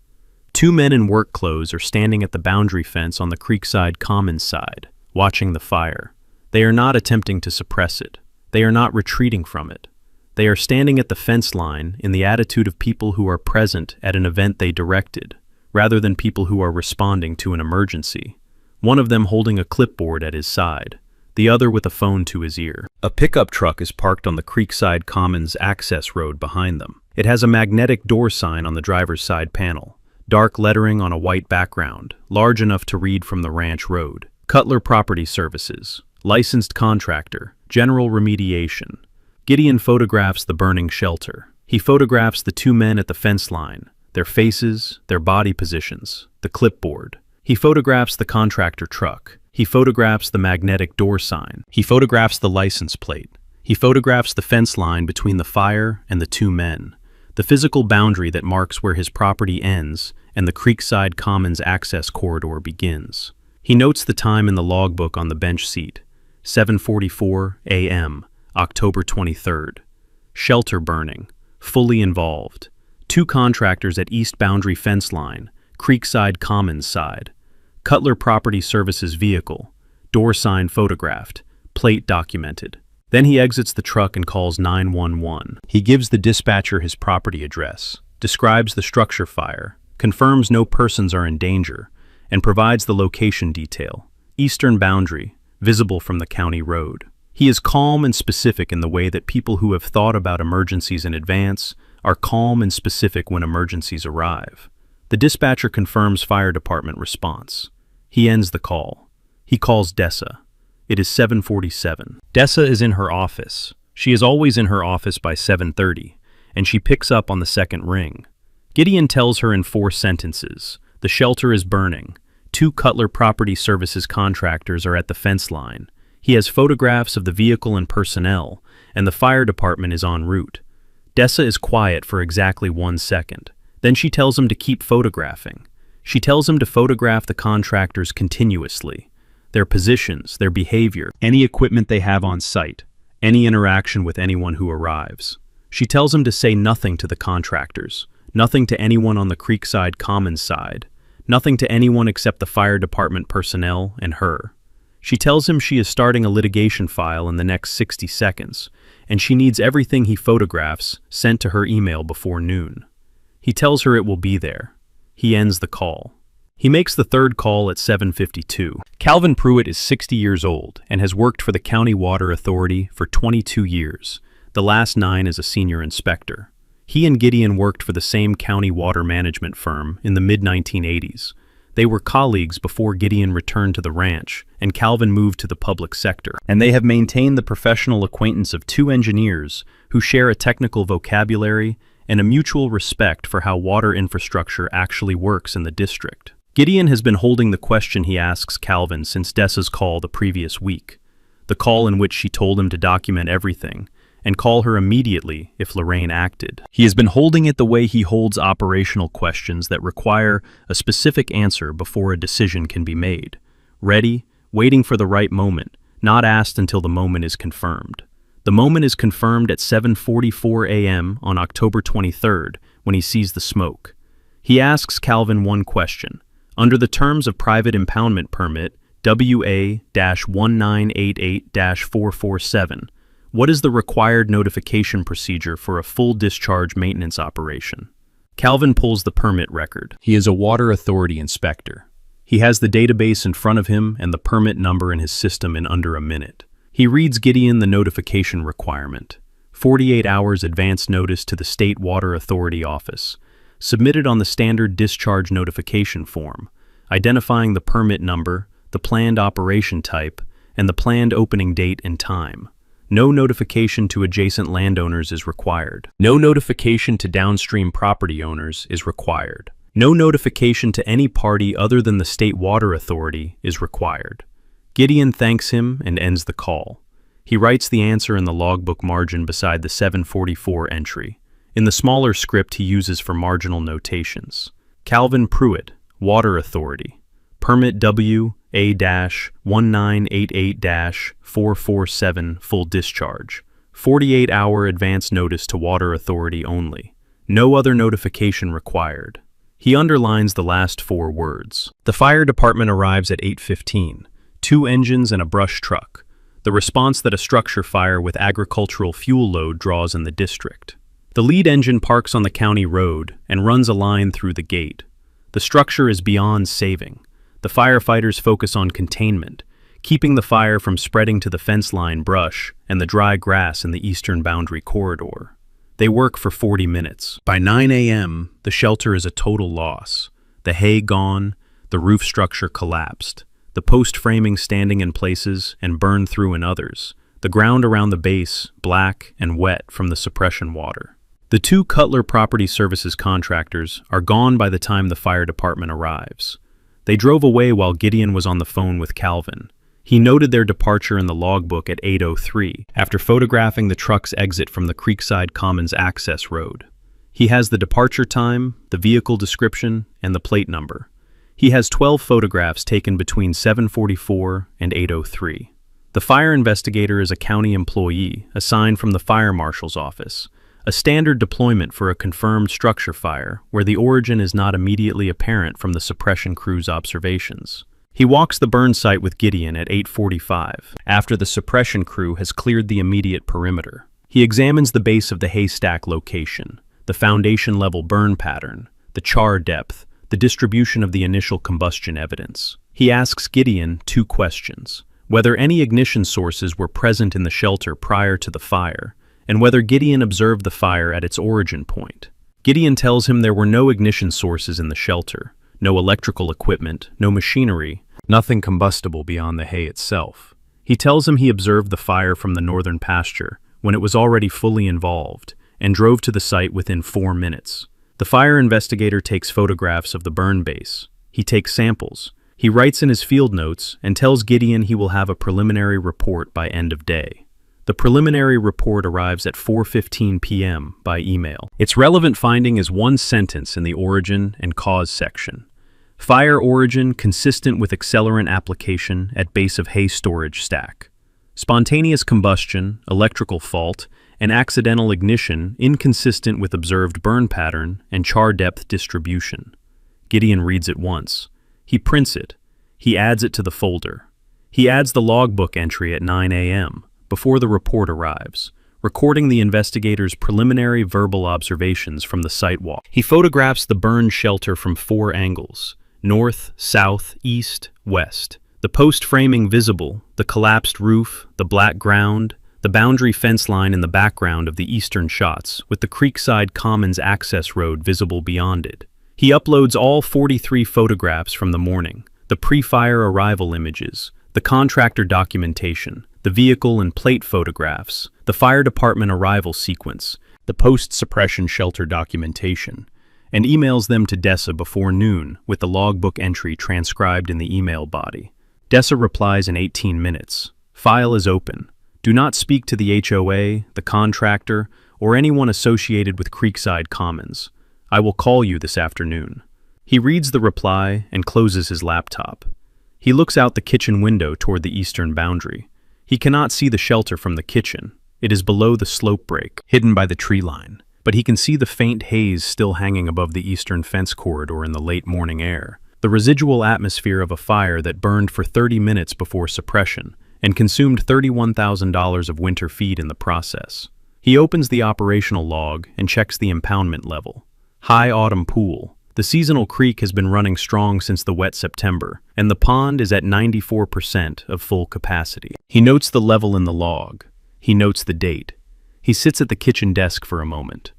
2 men in work clothes are standing at the boundary fence on the Creekside Commons side, watching the fire. They are not attempting to suppress it. They are not retreating from it. They are standing at the fence line in the attitude of people who are present at an event they directed, rather than people who are responding to an emergency. One of them holding a clipboard at his side, the other with a phone to his ear. A pickup truck is parked on the Creekside Commons access road behind them. It has a magnetic door sign on the driver's side panel, dark lettering on a white background, large enough to read from the ranch road. Cutler Property Services. Licensed contractor, general remediation. Gideon photographs the burning shelter. He photographs the 2 men at the fence line, their faces, their body positions, the clipboard. He photographs the contractor truck. He photographs the magnetic door sign. He photographs the license plate. He photographs the fence line between the fire and the 2 men, the physical boundary that marks where his property ends and the Creekside Commons access corridor begins. He notes the time in the logbook on the bench seat. 7:44 a.m., October 23rd. Shelter burning, fully involved. 2 contractors at east boundary fence line, Creekside Commons side. Cutler Property Services vehicle, door sign photographed, plate documented. Then he exits the truck and calls 911. He gives the dispatcher his property address, describes the structure fire, confirms no persons are in danger, and provides the location detail, eastern boundary, visible from the county road. He is calm and specific in the way that people who have thought about emergencies in advance are calm and specific when emergencies arrive. The dispatcher confirms fire department response. He ends the call. He calls Dessa. It is 7:47. Dessa is in her office. She is always in her office by 7:30, and she picks up on the second ring. Gideon tells her in 4 sentences. The shelter is burning. 2 Cutler Property Services contractors are at the fence line. He has photographs of the vehicle and personnel, and the fire department is en route. Dessa is quiet for exactly 1 second. Then she tells him to keep photographing. She tells him to photograph the contractors continuously, their positions, their behavior, any equipment they have on site, any interaction with anyone who arrives. She tells him to say nothing to the contractors, nothing to anyone on the Creekside Commons side, nothing to anyone except the fire department personnel and her. She tells him she is starting a litigation file in the next 60 seconds, and she needs everything he photographs sent to her email before noon. He tells her it will be there. He ends the call. He makes the 3rd call at 7:52. Calvin Pruitt is 60 years old and has worked for the County Water Authority for 22 years, the last 9 as a senior inspector. He and Gideon worked for the same county water management firm in the mid-1980s. They were colleagues before Gideon returned to the ranch and Calvin moved to the public sector. And they have maintained the professional acquaintance of 2 engineers who share a technical vocabulary and a mutual respect for how water infrastructure actually works in the district. Gideon has been holding the question he asks Calvin since Dessa's call the previous week, the call in which she told him to document everything and call her immediately if Lorraine acted. He has been holding it the way he holds operational questions that require a specific answer before a decision can be made. Ready, waiting for the right moment, not asked until the moment is confirmed. The moment is confirmed at 7:44 a.m. on October 23rd when he sees the smoke. He asks Calvin one question. Under the terms of Private Impoundment Permit WA-1988-447, what is the required notification procedure for a full discharge maintenance operation? Calvin pulls the permit record. He is a water authority inspector. He has the database in front of him and the permit number in his system in under a minute. He reads Gideon the notification requirement. 48 hours advance notice to the State Water Authority office, submitted on the standard discharge notification form, identifying the permit number, the planned operation type, and the planned opening date and time. No notification to adjacent landowners is required. No notification to downstream property owners is required. No notification to any party other than the State Water Authority is required. Gideon thanks him and ends the call. He writes the answer in the logbook margin beside the 744 entry, in the smaller script he uses for marginal notations. Calvin Pruitt, Water Authority, Permit WA-1988-447 full discharge. 48-hour advance notice to Water Authority only. No other notification required. He underlines the last 4 words. The fire department arrives at 8:15. 2 engines and a brush truck. The response that a structure fire with agricultural fuel load draws in the district. The lead engine parks on the county road and runs a line through the gate. The structure is beyond saving. The firefighters focus on containment, keeping the fire from spreading to the fence line brush and the dry grass in the eastern boundary corridor. They work for 40 minutes. By 9 a.m., the shelter is a total loss. The hay gone, the roof structure collapsed, the post framing standing in places and burned through in others, the ground around the base black and wet from the suppression water. The 2 Cutler Property Services contractors are gone by the time the fire department arrives. They drove away while Gideon was on the phone with Calvin. He noted their departure in the logbook at 8:03 after photographing the truck's exit from the Creekside Commons access road. He has the departure time, the vehicle description, and the plate number. He has 12 photographs taken between 7:44 and 8:03. The fire investigator is a county employee assigned from the fire marshal's office, a standard deployment for a confirmed structure fire where the origin is not immediately apparent from the suppression crew's observations. He walks the burn site with Gideon at 8:45, after the suppression crew has cleared the immediate perimeter. He examines the base of the haystack location, the foundation-level burn pattern, the char depth, the distribution of the initial combustion evidence. He asks Gideon 2 questions: whether any ignition sources were present in the shelter prior to the fire, and whether Gideon observed the fire at its origin point. Gideon tells him there were no ignition sources in the shelter, no electrical equipment, no machinery, nothing combustible beyond the hay itself. He tells him he observed the fire from the northern pasture when it was already fully involved, and drove to the site within 4 minutes. The fire investigator takes photographs of the burn base. He takes samples. He writes in his field notes and tells Gideon he will have a preliminary report by end of day. The preliminary report arrives at 4:15 p.m. by email. Its relevant finding is 1 sentence in the origin and cause section. Fire origin consistent with accelerant application at base of hay storage stack. Spontaneous combustion, electrical fault, and accidental ignition inconsistent with observed burn pattern and char depth distribution. Gideon reads it once. He prints it. He adds it to the folder. He adds the logbook entry at 9 a.m. before the report arrives, recording the investigator's preliminary verbal observations from the site walk. He photographs the burned shelter from 4 angles: north, south, east, west. The post framing visible, the collapsed roof, the black ground, the boundary fence line in the background of the eastern shots, with the Creekside Commons access road visible beyond it. He uploads all 43 photographs from the morning, the pre-fire arrival images, the contractor documentation, the vehicle and plate photographs, the fire department arrival sequence, the post-suppression shelter documentation, and emails them to Dessa before noon with the logbook entry transcribed in the email body. Dessa replies in 18 minutes. File is open. Do not speak to the HOA, the contractor, or anyone associated with Creekside Commons. I will call you this afternoon. He reads the reply and closes his laptop. He looks out the kitchen window toward the eastern boundary. He cannot see the shelter from the kitchen. It is below the slope break, hidden by the tree line, but he can see the faint haze still hanging above the eastern fence corridor in the late morning air, the residual atmosphere of a fire that burned for 30 minutes before suppression and consumed $31,000 of winter feed in the process. He opens the operational log and checks the impoundment level. High autumn pool. The seasonal creek has been running strong since the wet September, and the pond is at 94% of full capacity. He notes the level in the log. He notes the date. He sits at the kitchen desk for a moment.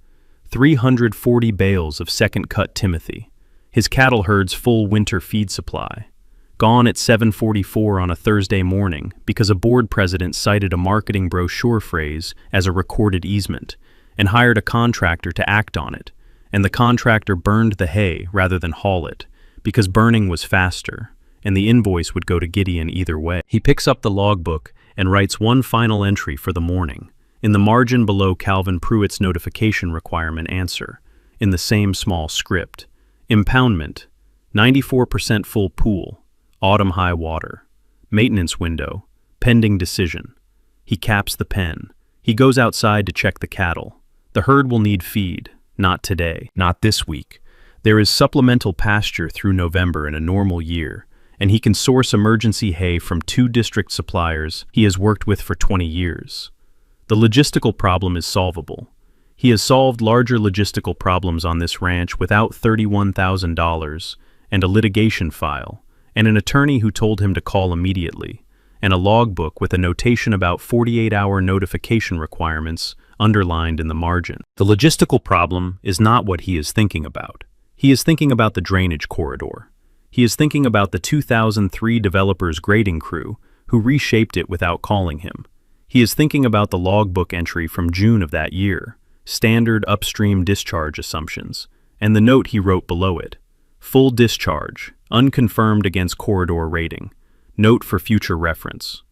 340 bales of second-cut Timothy. His cattle herd's full winter feed supply. Gone at 7:44 on a Thursday morning because a board president cited a marketing brochure phrase as a recorded easement and hired a contractor to act on it, and the contractor burned the hay rather than haul it because burning was faster, and the invoice would go to Gideon either way. He picks up the logbook and writes one final entry for the morning, in the margin below Calvin Pruitt's notification requirement answer, in the same small script. Impoundment, 94% full pool, autumn high water, maintenance window, pending decision. He caps the pen. He goes outside to check the cattle. The herd will need feed, not today, not this week. There is supplemental pasture through November in a normal year, and he can source emergency hay from 2 district suppliers he has worked with for 20 years. The logistical problem is solvable. He has solved larger logistical problems on this ranch without $31,000 and a litigation file, and an attorney who told him to call immediately, and a logbook with a notation about 48-hour notification requirements underlined in the margin. The logistical problem is not what he is thinking about. He is thinking about the drainage corridor. He is thinking about the 2003 developer's grading crew who reshaped it without calling him. He is thinking about the logbook entry from June of that year, standard upstream discharge assumptions, and the note he wrote below it. Full discharge, unconfirmed against corridor rating. Note for future reference.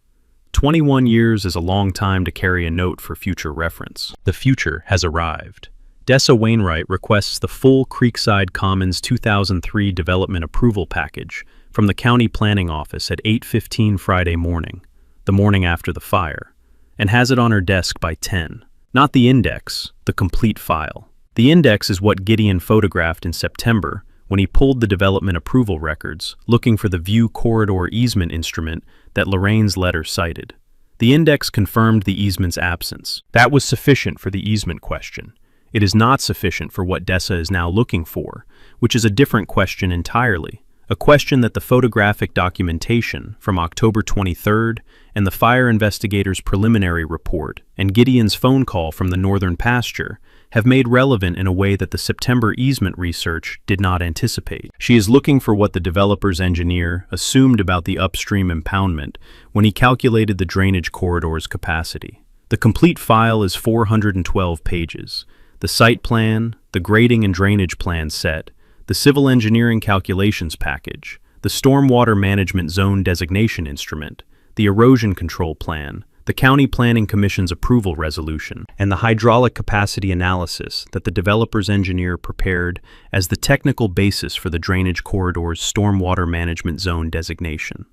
21 years is a long time to carry a note for future reference. The future has arrived. Dessa Wainwright requests the full Creekside Commons 2003 development approval package from the county planning office at 8:15 Friday morning, the morning after the fire, and has it on her desk by 10. Not the index, the complete file. The index is what Gideon photographed in September when he pulled the development approval records, looking for the view corridor easement instrument that Lorraine's letter cited. The index confirmed the easement's absence. That was sufficient for the easement question. It is not sufficient for what DESA is now looking for, which is a different question entirely. A question that the photographic documentation from October 23rd and the fire investigator's preliminary report and Gideon's phone call from the northern pasture have made relevant in a way that the September easement research did not anticipate. She is looking for what the developer's engineer assumed about the upstream impoundment when he calculated the drainage corridor's capacity. The complete file is 412 pages. The site plan, the grading and drainage plan set, the civil engineering calculations package, the stormwater management zone designation instrument, the erosion control plan, the County Planning Commission's approval resolution, and the hydraulic capacity analysis that the developer's engineer prepared as the technical basis for the drainage corridor's stormwater management zone designation.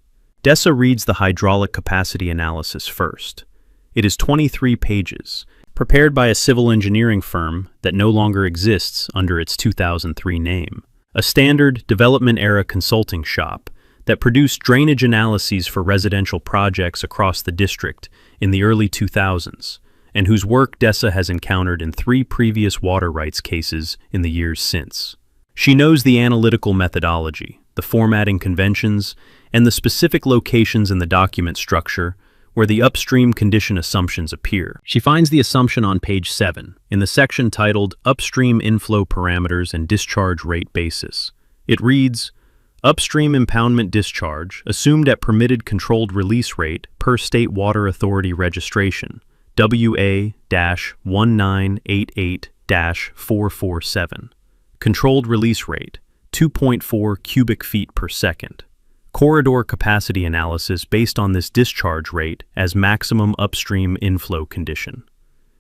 DESA reads the hydraulic capacity analysis first. It is 23 pages, prepared by a civil engineering firm that no longer exists under its 2003 name, a standard development-era consulting shop that produced drainage analyses for residential projects across the district in the early 2000s, and whose work DESA has encountered in 3 previous water rights cases in the years since. She knows the analytical methodology, the formatting conventions, and the specific locations in the document structure where the upstream condition assumptions appear. She finds the assumption on page 7, in the section titled Upstream Inflow Parameters and Discharge Rate Basis. It reads, upstream impoundment discharge assumed at permitted controlled release rate per State Water Authority registration, WA-1988-447. Controlled release rate, 2.4 cubic feet per second. Corridor capacity analysis based on this discharge rate as maximum upstream inflow condition.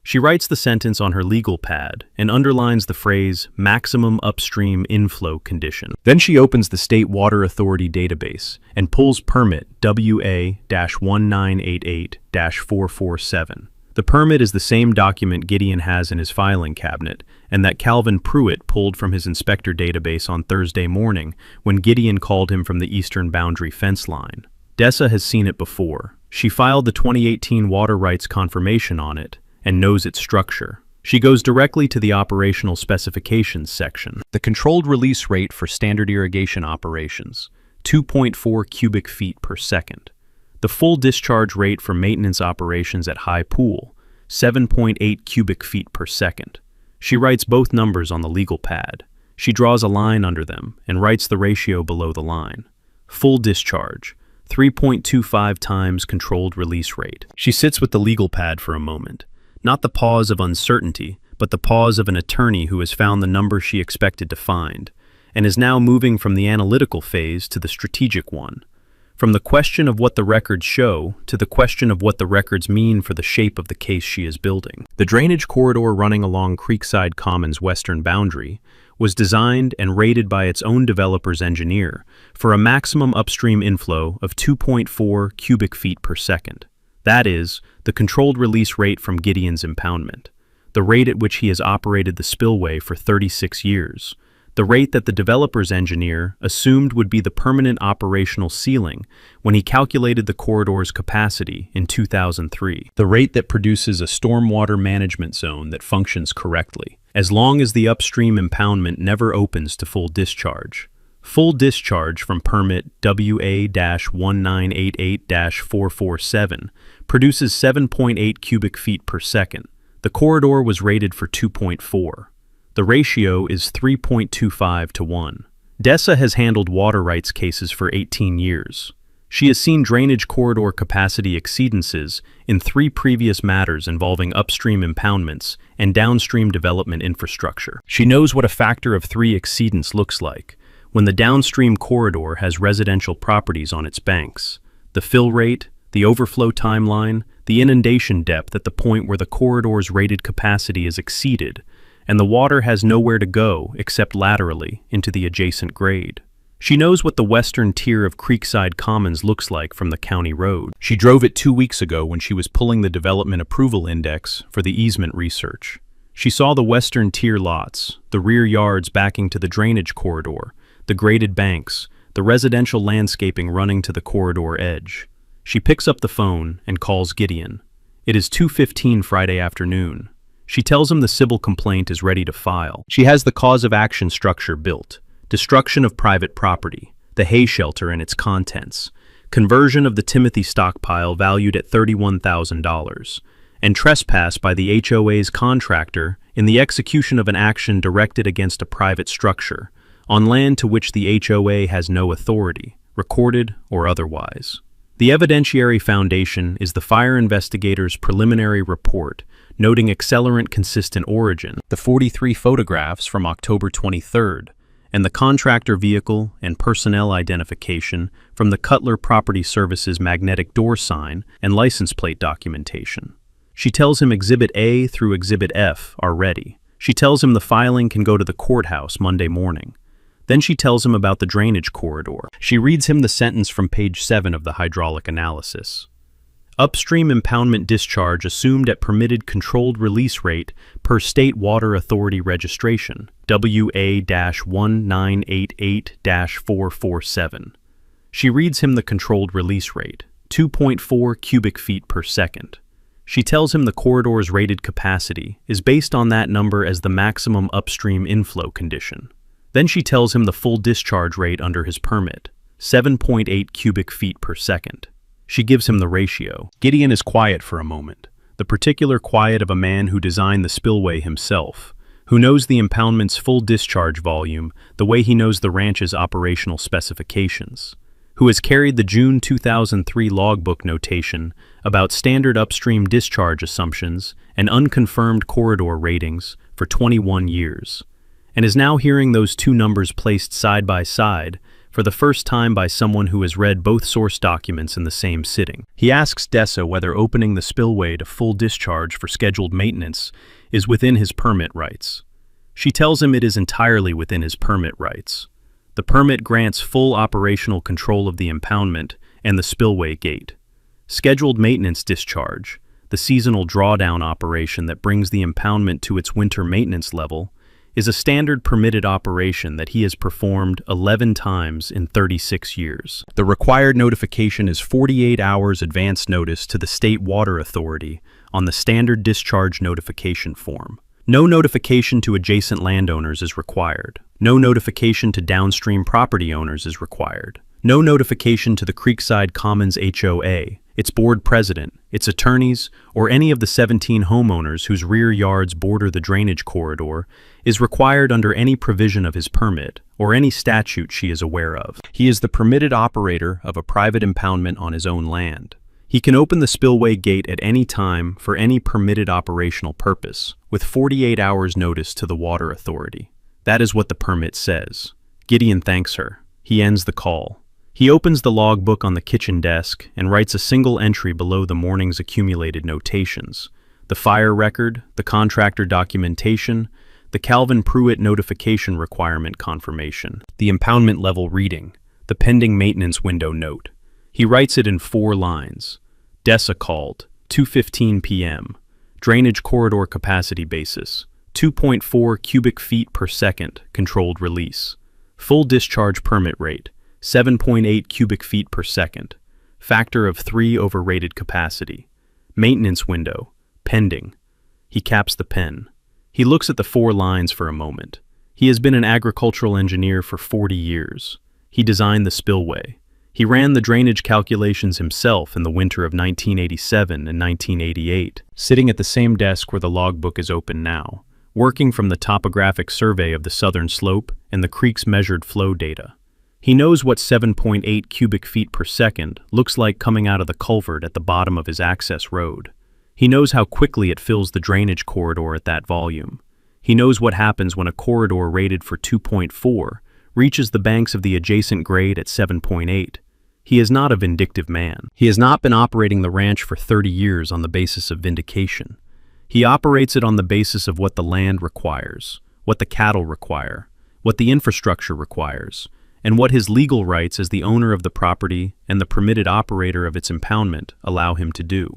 She writes the sentence on her legal pad and underlines the phrase maximum upstream inflow condition. Then she opens the State Water Authority database and pulls permit WA-1988-447. The permit is the same document Gideon has in his filing cabinet and that Calvin Pruitt pulled from his inspector database on Thursday morning when Gideon called him from the eastern boundary fence line. DESA has seen it before. She filed the 2018 water rights confirmation on it and knows its structure. She goes directly to the operational specifications section. The controlled release rate for standard irrigation operations, 2.4 cubic feet per second. The full discharge rate for maintenance operations at high pool, 7.8 cubic feet per second. She writes both numbers on the legal pad. She draws a line under them and writes the ratio below the line. Full discharge, 3.25 times controlled release rate. She sits with the legal pad for a moment. Not the pause of uncertainty, but the pause of an attorney who has found the number she expected to find, and is now moving from the analytical phase to the strategic one. From the question of what the records show to the question of what the records mean for the shape of the case she is building. The drainage corridor running along Creekside Commons' western boundary was designed and rated by its own developer's engineer for a maximum upstream inflow of 2.4 cubic feet per second. That is, the controlled release rate from Gideon's impoundment, the rate at which he has operated the spillway for 36 years. The rate that the developer's engineer assumed would be the permanent operational ceiling when he calculated the corridor's capacity in 2003. The rate that produces a stormwater management zone that functions correctly, as long as the upstream impoundment never opens to full discharge. Full discharge from permit WA-1988-447 produces 7.8 cubic feet per second. The corridor was rated for 2.4. The ratio is 3.25 to 1. DESA has handled water rights cases for 18 years. She has seen drainage corridor capacity exceedances in 3 previous matters involving upstream impoundments and downstream development infrastructure. She knows what a factor of 3 exceedance looks like when the downstream corridor has residential properties on its banks. The fill rate, the overflow timeline, the inundation depth at the point where the corridor's rated capacity is exceeded, and the water has nowhere to go except laterally into the adjacent grade. She knows what the western tier of Creekside Commons looks like from the county road. She drove it 2 weeks ago when she was pulling the development approval index for the easement research. She saw the western tier lots, the rear yards backing to the drainage corridor, the graded banks, the residential landscaping running to the corridor edge. She picks up the phone and calls Gideon. It is 2:15 Friday afternoon. She tells him the civil complaint is ready to file. She has the cause of action structure built: destruction of private property, the hay shelter and its contents, conversion of the Timothy stockpile valued at $31,000, and trespass by the HOA's contractor in the execution of an action directed against a private structure on land to which the HOA has no authority, recorded or otherwise. The evidentiary foundation is the fire investigator's preliminary report noting accelerant-consistent origin, the 43 photographs from October 23rd, and the contractor vehicle and personnel identification from the Cutler Property Services magnetic door sign and license plate documentation. She tells him Exhibit A through Exhibit F are ready. She tells him the filing can go to the courthouse Monday morning. Then she tells him about the drainage corridor. She reads him the sentence from page 7 of the hydraulic analysis. Upstream impoundment discharge assumed at permitted controlled release rate per State Water Authority registration, WA-1988-447. She reads him the controlled release rate, 2.4 cubic feet per second. She tells him the corridor's rated capacity is based on that number as the maximum upstream inflow condition. Then she tells him the full discharge rate under his permit, 7.8 cubic feet per second. She gives him the ratio. Gideon is quiet for a moment, the particular quiet of a man who designed the spillway himself, who knows the impoundment's full discharge volume the way he knows the ranch's operational specifications, who has carried the June 2003 logbook notation about standard upstream discharge assumptions and unconfirmed corridor ratings for 21 years, and is now hearing those two numbers placed side by side for the first time by someone who has read both source documents in the same sitting. He asks Dessa whether opening the spillway to full discharge for scheduled maintenance is within his permit rights. She tells him it is entirely within his permit rights. The permit grants full operational control of the impoundment and the spillway gate. Scheduled maintenance discharge, the seasonal drawdown operation that brings the impoundment to its winter maintenance level, is a standard permitted operation that he has performed 11 times in 36 years. The required notification is 48 hours advance notice to the State Water Authority on the standard discharge notification form. No notification to adjacent landowners is required. No notification to downstream property owners is required. No notification to the Creekside Commons HOA, its board president, its attorneys, or any of the 17 homeowners whose rear yards border the drainage corridor is required under any provision of his permit or any statute she is aware of. He is the permitted operator of a private impoundment on his own land. He can open the spillway gate at any time for any permitted operational purpose, with 48 hours notice to the water authority. That is what the permit says. Gideon thanks her. He ends the call. He opens the logbook on the kitchen desk and writes a single entry below the morning's accumulated notations: the fire record, the contractor documentation, the Calvin Pruitt notification requirement confirmation, the impoundment level reading, the pending maintenance window note. He writes it in 4 lines. Dessa called, 2:15 p.m. Drainage corridor capacity basis, 2.4 cubic feet per second, controlled release. Full discharge permit rate, 7.8 cubic feet per second. Factor of 3 over rated capacity. Maintenance window, pending. He caps the pen. He looks at the 4 lines for a moment. He has been an agricultural engineer for 40 years. He designed the spillway. He ran the drainage calculations himself in the winter of 1987 and 1988, sitting at the same desk where the logbook is open now, working from the topographic survey of the southern slope and the creek's measured flow data. He knows what 7.8 cubic feet per second looks like coming out of the culvert at the bottom of his access road. He knows how quickly it fills the drainage corridor at that volume. He knows what happens when a corridor rated for 2.4 reaches the banks of the adjacent grade at 7.8. He is not a vindictive man. He has not been operating the ranch for 30 years on the basis of vindication. He operates it on the basis of what the land requires, what the cattle require, what the infrastructure requires, and what his legal rights as the owner of the property and the permitted operator of its impoundment allow him to do.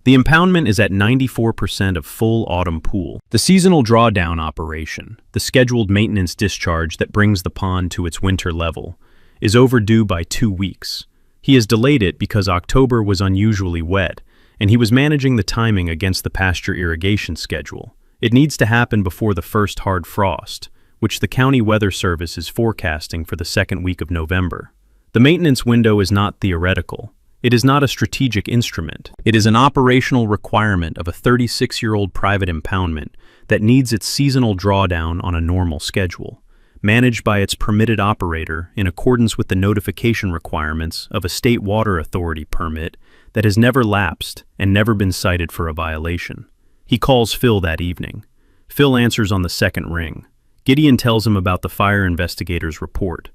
The impoundment is at 94% of full autumn pool. The seasonal drawdown operation, the scheduled maintenance discharge that brings the pond to its winter level, is overdue by 2 weeks. He has delayed it because October was unusually wet, and he was managing the timing against the pasture irrigation schedule. It needs to happen before the first hard frost, which the County Weather Service is forecasting for the second week of November. The maintenance window is not theoretical. It is not a strategic instrument. It is an operational requirement of a 36-year-old private impoundment that needs its seasonal drawdown on a normal schedule, managed by its permitted operator in accordance with the notification requirements of a state water authority permit that has never lapsed and never been cited for a violation. He calls Phil that evening. Phil answers on the second ring. Gideon tells him about the fire investigator's report.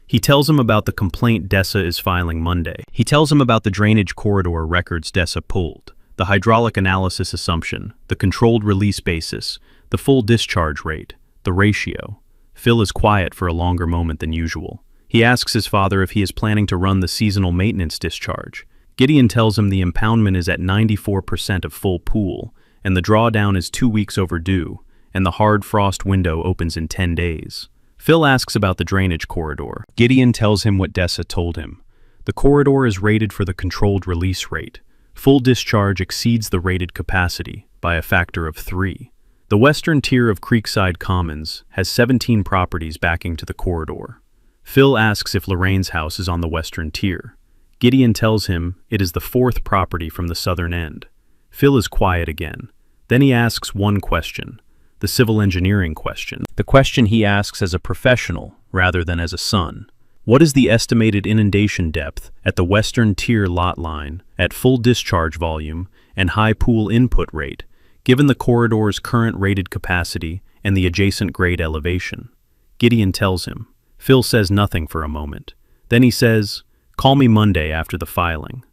He tells him about the complaint DESA is filing Monday. He tells him about the drainage corridor records DESA pulled, the hydraulic analysis assumption, the controlled release basis, the full discharge rate, the ratio. Phil is quiet for a longer moment than usual. He asks his father if he is planning to run the seasonal maintenance discharge. Gideon tells him the impoundment is at 94% of full pool, and the drawdown is 2 weeks overdue, and the hard frost window opens in 10 days. Phil asks about the drainage corridor. Gideon tells him what DESA told him. The corridor is rated for the controlled release rate. Full discharge exceeds the rated capacity by a factor of 3. The western tier of Creekside Commons has 17 properties backing to the corridor. Phil asks if Lorraine's house is on the western tier. Gideon tells him it is the 4th property from the southern end. Phil is quiet again. Then he asks one question. The civil engineering question. The question he asks as a professional rather than as a son. What is the estimated inundation depth at the western tier lot line at full discharge volume and high pool input rate, given the corridor's current rated capacity and the adjacent grade elevation? Gideon tells him. Phil says nothing for a moment. Then he says, "Call me Monday after the filing."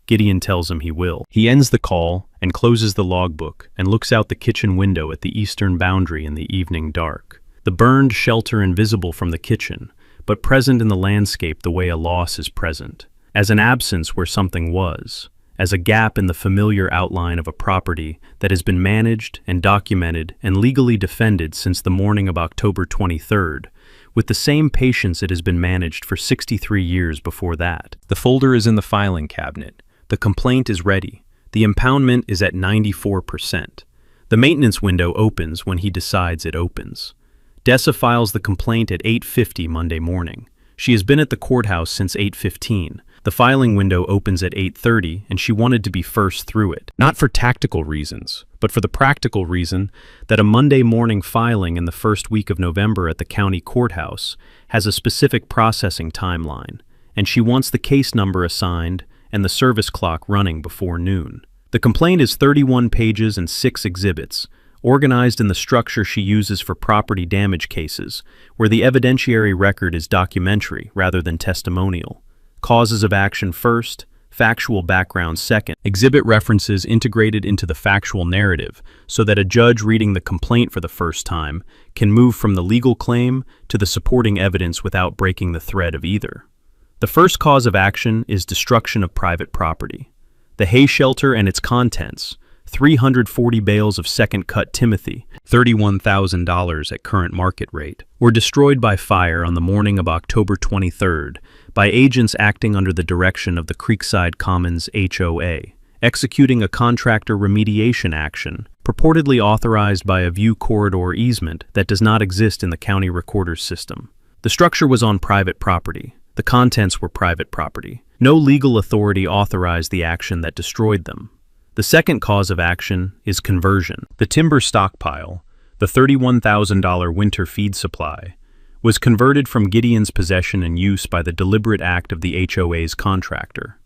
Gideon tells him he will. He ends the call and closes the logbook and looks out the kitchen window at the eastern boundary in the evening dark. The burned shelter invisible from the kitchen, but present in the landscape the way a loss is present, as an absence where something was, as a gap in the familiar outline of a property that has been managed and documented and legally defended since the morning of October 23rd, with the same patience it has been managed for 63 years before that. The folder is in the filing cabinet. The complaint is ready. The impoundment is at 94%. The maintenance window opens when he decides it opens. DESA files the complaint at 8:50 Monday morning. She has been at the courthouse since 8:15. The filing window opens at 8:30, and she wanted to be first through it. Not for tactical reasons, but for the practical reason that a Monday morning filing in the first week of November at the county courthouse has a specific processing timeline, and she wants the case number assigned and the service clock running before noon. The complaint is 31 pages and 6 exhibits, organized in the structure she uses for property damage cases, where the evidentiary record is documentary rather than testimonial. Causes of action first, factual background second. Exhibit references integrated into the factual narrative so that a judge reading the complaint for the first time can move from the legal claim to the supporting evidence without breaking the thread of either. The first cause of action is destruction of private property. The hay shelter and its contents, 340 bales of second-cut timothy, $31,000 at current market rate, were destroyed by fire on the morning of October 23rd by agents acting under the direction of the Creekside Commons HOA, executing a contractor remediation action purportedly authorized by a view corridor easement that does not exist in the county recorder's system. The structure was on private property. The contents were private property. No legal authority authorized the action that destroyed them. The second cause of action is conversion. The timber stockpile, the $31,000 winter feed supply, was converted from Gideon's possession and use by the deliberate act of the HOA's contractor.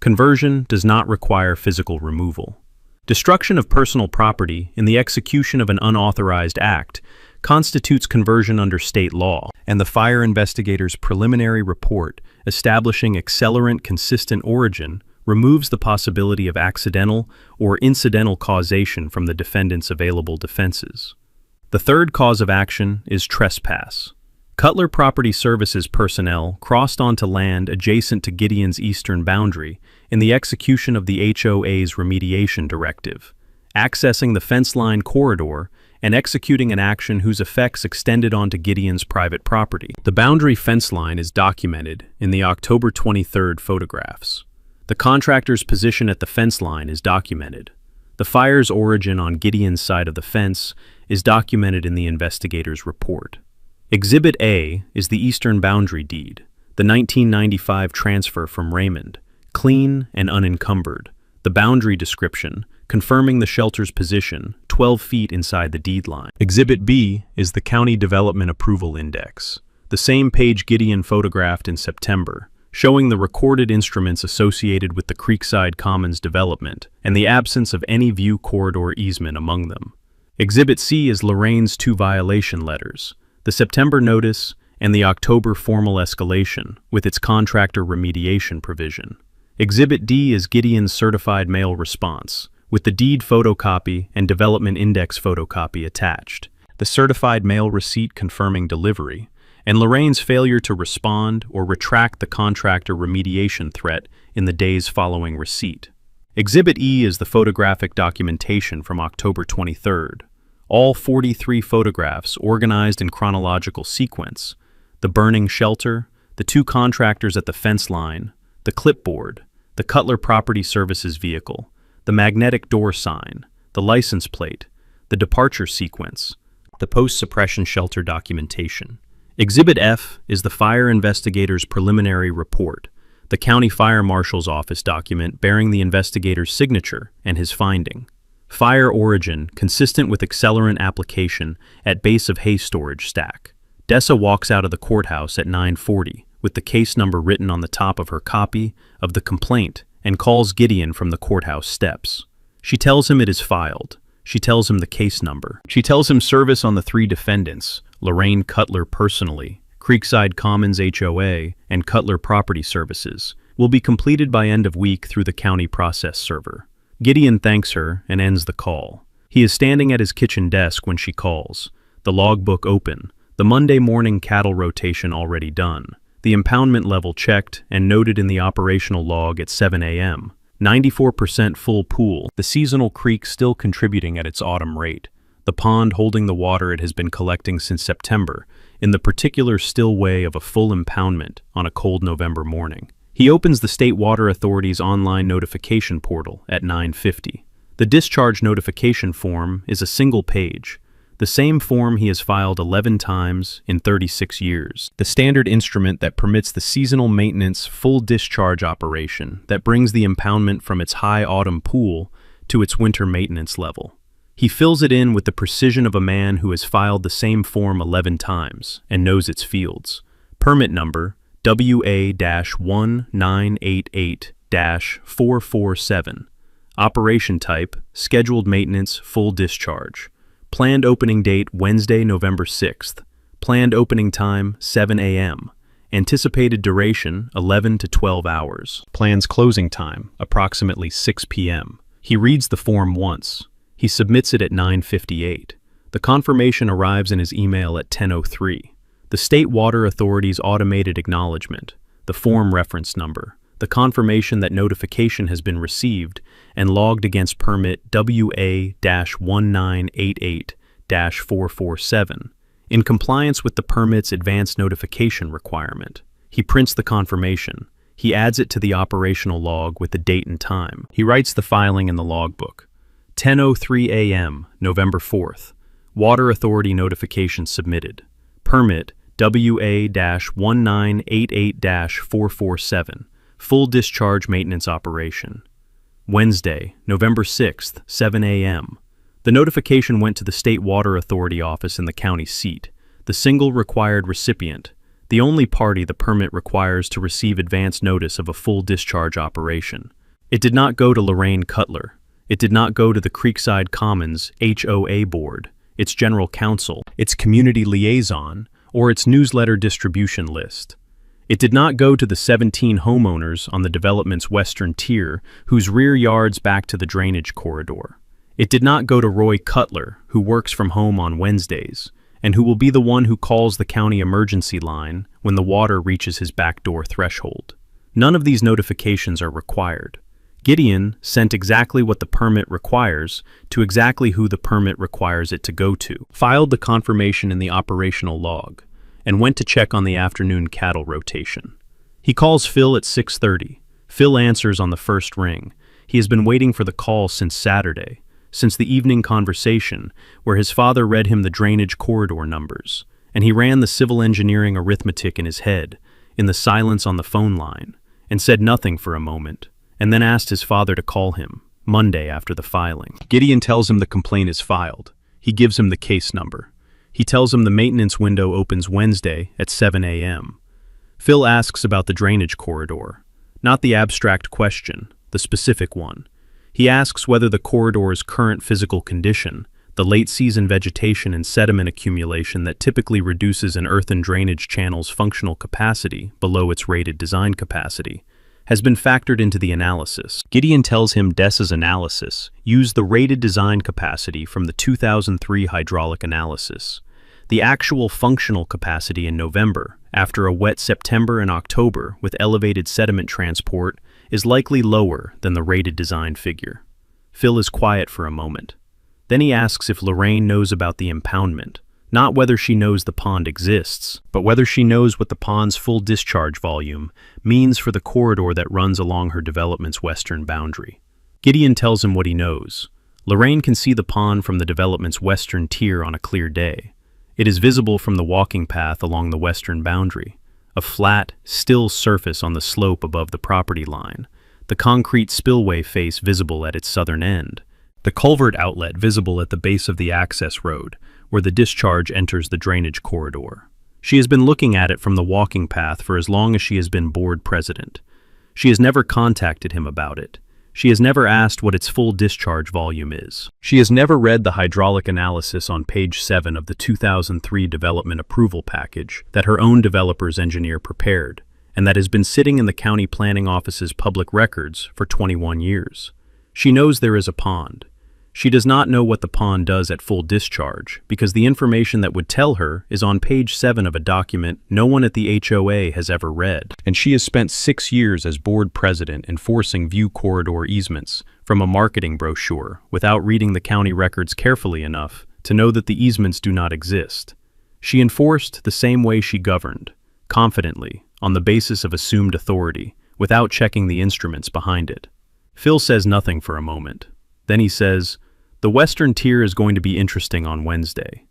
Conversion does not require physical removal. Destruction of personal property in the execution of an unauthorized act constitutes conversion under state law, and the fire investigator's preliminary report establishing accelerant consistent origin removes the possibility of accidental or incidental causation from the defendant's available defenses. The third cause of action is trespass. Cutler Property Services personnel crossed onto land adjacent to Gideon's eastern boundary in the execution of the HOA's remediation directive, accessing the fence line corridor and executing an action whose effects extended onto Gideon's private property. The boundary fence line is documented in the October 23 photographs. The contractor's position at the fence line is documented. The fire's origin on Gideon's side of the fence is documented in the investigator's report. Exhibit A is the eastern boundary deed, the 1995 transfer from Raymond, clean and unencumbered. The boundary description, confirming the shelter's position 12 feet inside the deed line. Exhibit B is the County Development Approval Index, the same page Gideon photographed in September, showing the recorded instruments associated with the Creekside Commons development and the absence of any view corridor easement among them. Exhibit C is Lorraine's 2 violation letters, the September notice and the October formal escalation with its contractor remediation provision. Exhibit D is Gideon's certified mail response, with the deed photocopy and development index photocopy attached, the certified mail receipt confirming delivery, and Lorraine's failure to respond or retract the contractor remediation threat in the days following receipt. Exhibit E is the photographic documentation from October 23rd. All 43 photographs organized in chronological sequence: the burning shelter, the 2 contractors at the fence line, the clipboard, the Cutler Property Services vehicle, the magnetic door sign, the license plate, the departure sequence, the post-suppression shelter documentation. Exhibit F is the fire investigator's preliminary report, the county fire marshal's office document bearing the investigator's signature and his finding. Fire origin consistent with accelerant application at base of hay storage stack. Dessa walks out of the courthouse at 9:40 with the case number written on the top of her copy of the complaint and calls Gideon from the courthouse steps. She tells him it is filed. She tells him the case number. She tells him service on the 3 defendants, Lorraine Cutler personally, Creekside Commons HOA, and Cutler Property Services, will be completed by end of week through the county process server. Gideon thanks her and ends the call. He is standing at his kitchen desk when she calls, the logbook open, the Monday morning cattle rotation already done, the impoundment level checked and noted in the operational log at 7 a.m., 94% full pool, the seasonal creek still contributing at its autumn rate, the pond holding the water it has been collecting since September, in the particular still way of a full impoundment on a cold November morning. He opens the State Water Authority's online notification portal at 9:50. The discharge notification form is a single page, the same form he has filed 11 times in 36 years. The standard instrument that permits the seasonal maintenance full discharge operation that brings the impoundment from its high autumn pool to its winter maintenance level. He fills it in with the precision of a man who has filed the same form 11 times and knows its fields. Permit number WA-1988-447. Operation type, scheduled maintenance, full discharge. Planned opening date, Wednesday, November 6th. Planned opening time, 7 a.m. Anticipated duration, 11 to 12 hours. Plans closing time, approximately 6 p.m. He reads the form once. He submits it at 9:58. The confirmation arrives in his email at 10:03. The State Water Authority's automated acknowledgement, the form reference number, the confirmation that notification has been received and logged against permit WA-1988-447, in compliance with the permit's advance notification requirement. He prints the confirmation. He adds it to the operational log with the date and time. He writes the filing in the logbook. 10:03 a.m., November 4th. Water Authority notification submitted. Permit WA-1988-447. Full discharge maintenance operation. Wednesday, November 6th, 7 a.m. The notification went to the State Water Authority office in the county seat, the single required recipient, the only party the permit requires to receive advance notice of a full discharge operation. It did not go to Lorraine Cutler. It did not go to the Creekside Commons HOA board, its general counsel, its community liaison, or its newsletter distribution list. It did not go to the 17 homeowners on the development's western tier whose rear yards back to the drainage corridor. It did not go to Roy Cutler, who works from home on Wednesdays, and who will be the one who calls the county emergency line when the water reaches his back door threshold. None of these notifications are required. Gideon sent exactly what the permit requires to exactly who the permit requires it to go to, filed the confirmation in the operational log, and went to check on the afternoon cattle rotation. He calls Phil at 6:30. Phil answers on the first ring. He has been waiting for the call since Saturday, since the evening conversation where his father read him the drainage corridor numbers, and he ran the civil engineering arithmetic in his head, in the silence on the phone line, and said nothing for a moment, and then asked his father to call him, Monday after the filing. Gideon tells him the complaint is filed. He gives him the case number. He tells him the maintenance window opens Wednesday at 7 a.m. Phil asks about the drainage corridor, not the abstract question, the specific one. He asks whether the corridor's current physical condition, the late-season vegetation and sediment accumulation that typically reduces an earthen drainage channel's functional capacity below its rated design capacity, has been factored into the analysis. Gideon tells him DES's analysis used the rated design capacity from the 2003 hydraulic analysis. The actual functional capacity in November, after a wet September and October with elevated sediment transport, is likely lower than the rated design figure. Phil is quiet for a moment. Then he asks if Lorraine knows about the impoundment, not whether she knows the pond exists, but whether she knows what the pond's full discharge volume means for the corridor that runs along her development's western boundary. Gideon tells him what he knows. Lorraine can see the pond from the development's western tier on a clear day. It is visible from the walking path along the western boundary, a flat, still surface on the slope above the property line, the concrete spillway face visible at its southern end, the culvert outlet visible at the base of the access road, where the discharge enters the drainage corridor. She has been looking at it from the walking path for as long as she has been board president. She has never contacted him about it. She has never asked what its full discharge volume is. She has never read the hydraulic analysis on page 7 of the 2003 development approval package that her own developer's engineer prepared, and that has been sitting in the county planning office's public records for 21 years. She knows there is a pond. She does not know what the pond does at full discharge, because the information that would tell her is on page 7 of a document no one at the HOA has ever read. And she has spent 6 years as board president enforcing view corridor easements from a marketing brochure without reading the county records carefully enough to know that the easements do not exist. She enforced the same way she governed, confidently, on the basis of assumed authority, without checking the instruments behind it. Phil says nothing for a moment. Then he says, "The western tier is going to be interesting on Wednesday."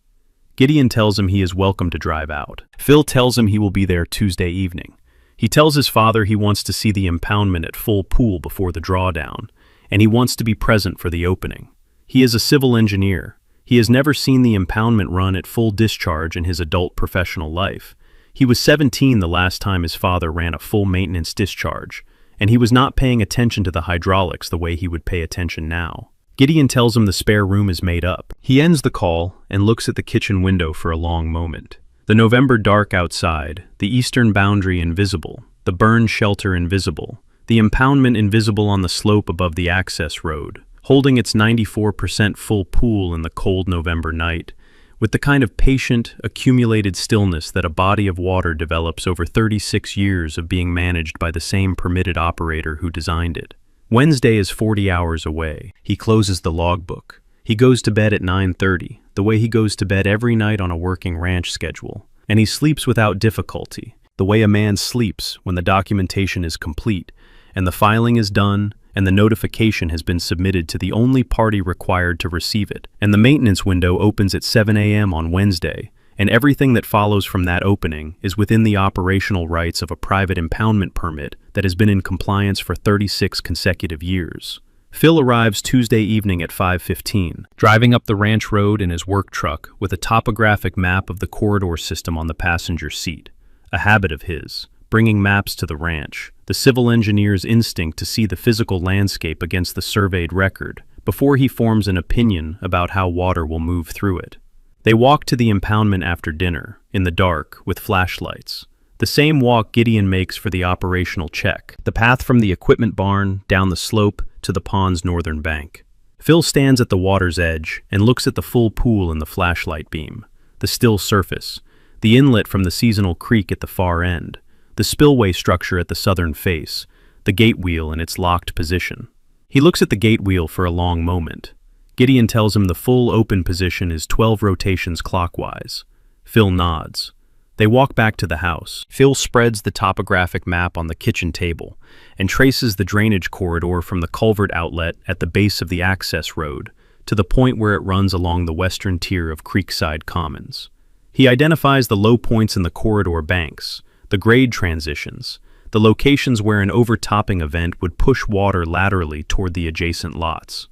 Gideon tells him he is welcome to drive out. Phil tells him he will be there Tuesday evening. He tells his father he wants to see the impoundment at full pool before the drawdown, and he wants to be present for the opening. He is a civil engineer. He has never seen the impoundment run at full discharge in his adult professional life. He was 17 the last time his father ran a full maintenance discharge, and he was not paying attention to the hydraulics the way he would pay attention now. Gideon tells him the spare room is made up. He ends the call and looks at the kitchen window for a long moment. The November dark outside, the eastern boundary invisible, the burn shelter invisible, the impoundment invisible on the slope above the access road, holding its 94% full pool in the cold November night, with the kind of patient, accumulated stillness that a body of water develops over 36 years of being managed by the same permitted operator who designed it. Wednesday is 40 hours away. He closes the logbook. He goes to bed at 9:30, the way he goes to bed every night on a working ranch schedule, and he sleeps without difficulty, the way a man sleeps when the documentation is complete, and the filing is done, and the notification has been submitted to the only party required to receive it, and the maintenance window opens at 7 a.m. on Wednesday, and everything that follows from that opening is within the operational rights of a private impoundment permit that has been in compliance for 36 consecutive years. Phil arrives Tuesday evening at 5:15, driving up the ranch road in his work truck with a topographic map of the corridor system on the passenger seat, a habit of his, bringing maps to the ranch, the civil engineer's instinct to see the physical landscape against the surveyed record before he forms an opinion about how water will move through it. They walk to the impoundment after dinner, in the dark, with flashlights. The same walk Gideon makes for the operational check, the path from the equipment barn down the slope to the pond's northern bank. Phil stands at the water's edge and looks at the full pool in the flashlight beam. the still surface, the inlet from the seasonal creek at the far end, the spillway structure at the southern face, the gate wheel in its locked position. He looks at the gate wheel for a long moment. Gideon tells him the full open position is 12 rotations clockwise. Phil nods. They walk back to the house. Phil spreads the topographic map on the kitchen table and traces the drainage corridor from the culvert outlet at the base of the access road to the point where it runs along the western tier of Creekside Commons. He identifies the low points in the corridor banks, the grade transitions, the locations where an overtopping event would push water laterally toward the adjacent lots.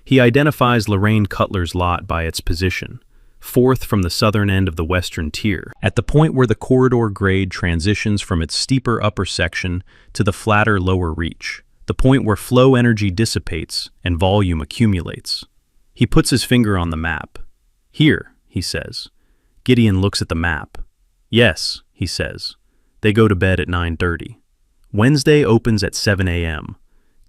He identifies Lorraine Cutler's lot by its position, fourth from the southern end of the western tier, at the point where the corridor grade transitions from its steeper upper section to the flatter lower reach, the point where flow energy dissipates and volume accumulates. He puts his finger on the map. "Here," he says. Gideon looks at the map. "Yes," he says. They go to bed at 9:30. Wednesday opens at 7 a.m.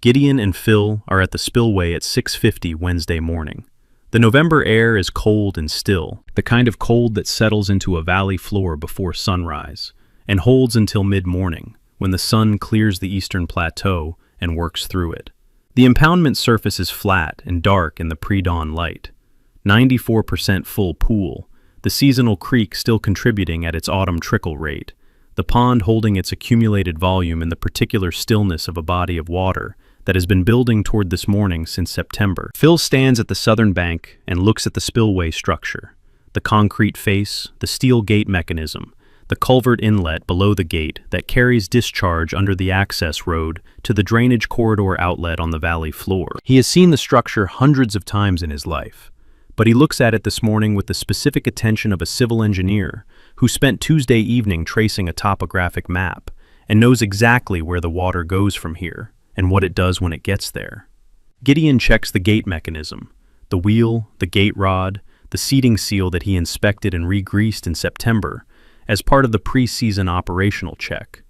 Gideon and Phil are at the Spillway at 6:50 Wednesday morning. The November air is cold and still, the kind of cold that settles into a valley floor before sunrise, and holds until mid-morning, when the sun clears the eastern plateau and works through it. The impoundment surface is flat and dark in the pre-dawn light. 94% full pool, the seasonal creek still contributing at its autumn trickle rate, the pond holding its accumulated volume in the particular stillness of a body of water that has been building toward this morning since September. Phil stands at the southern bank and looks at the spillway structure, the concrete face, the steel gate mechanism, the culvert inlet below the gate that carries discharge under the access road to the drainage corridor outlet on the valley floor. He has seen the structure hundreds of times in his life, but he looks at it this morning with the specific attention of a civil engineer who spent Tuesday evening tracing a topographic map and knows exactly where the water goes from here and what it does when it gets there. Gideon checks the gate mechanism, the wheel, the gate rod, the seating seal that he inspected and re-greased in September as part of the pre-season operational check.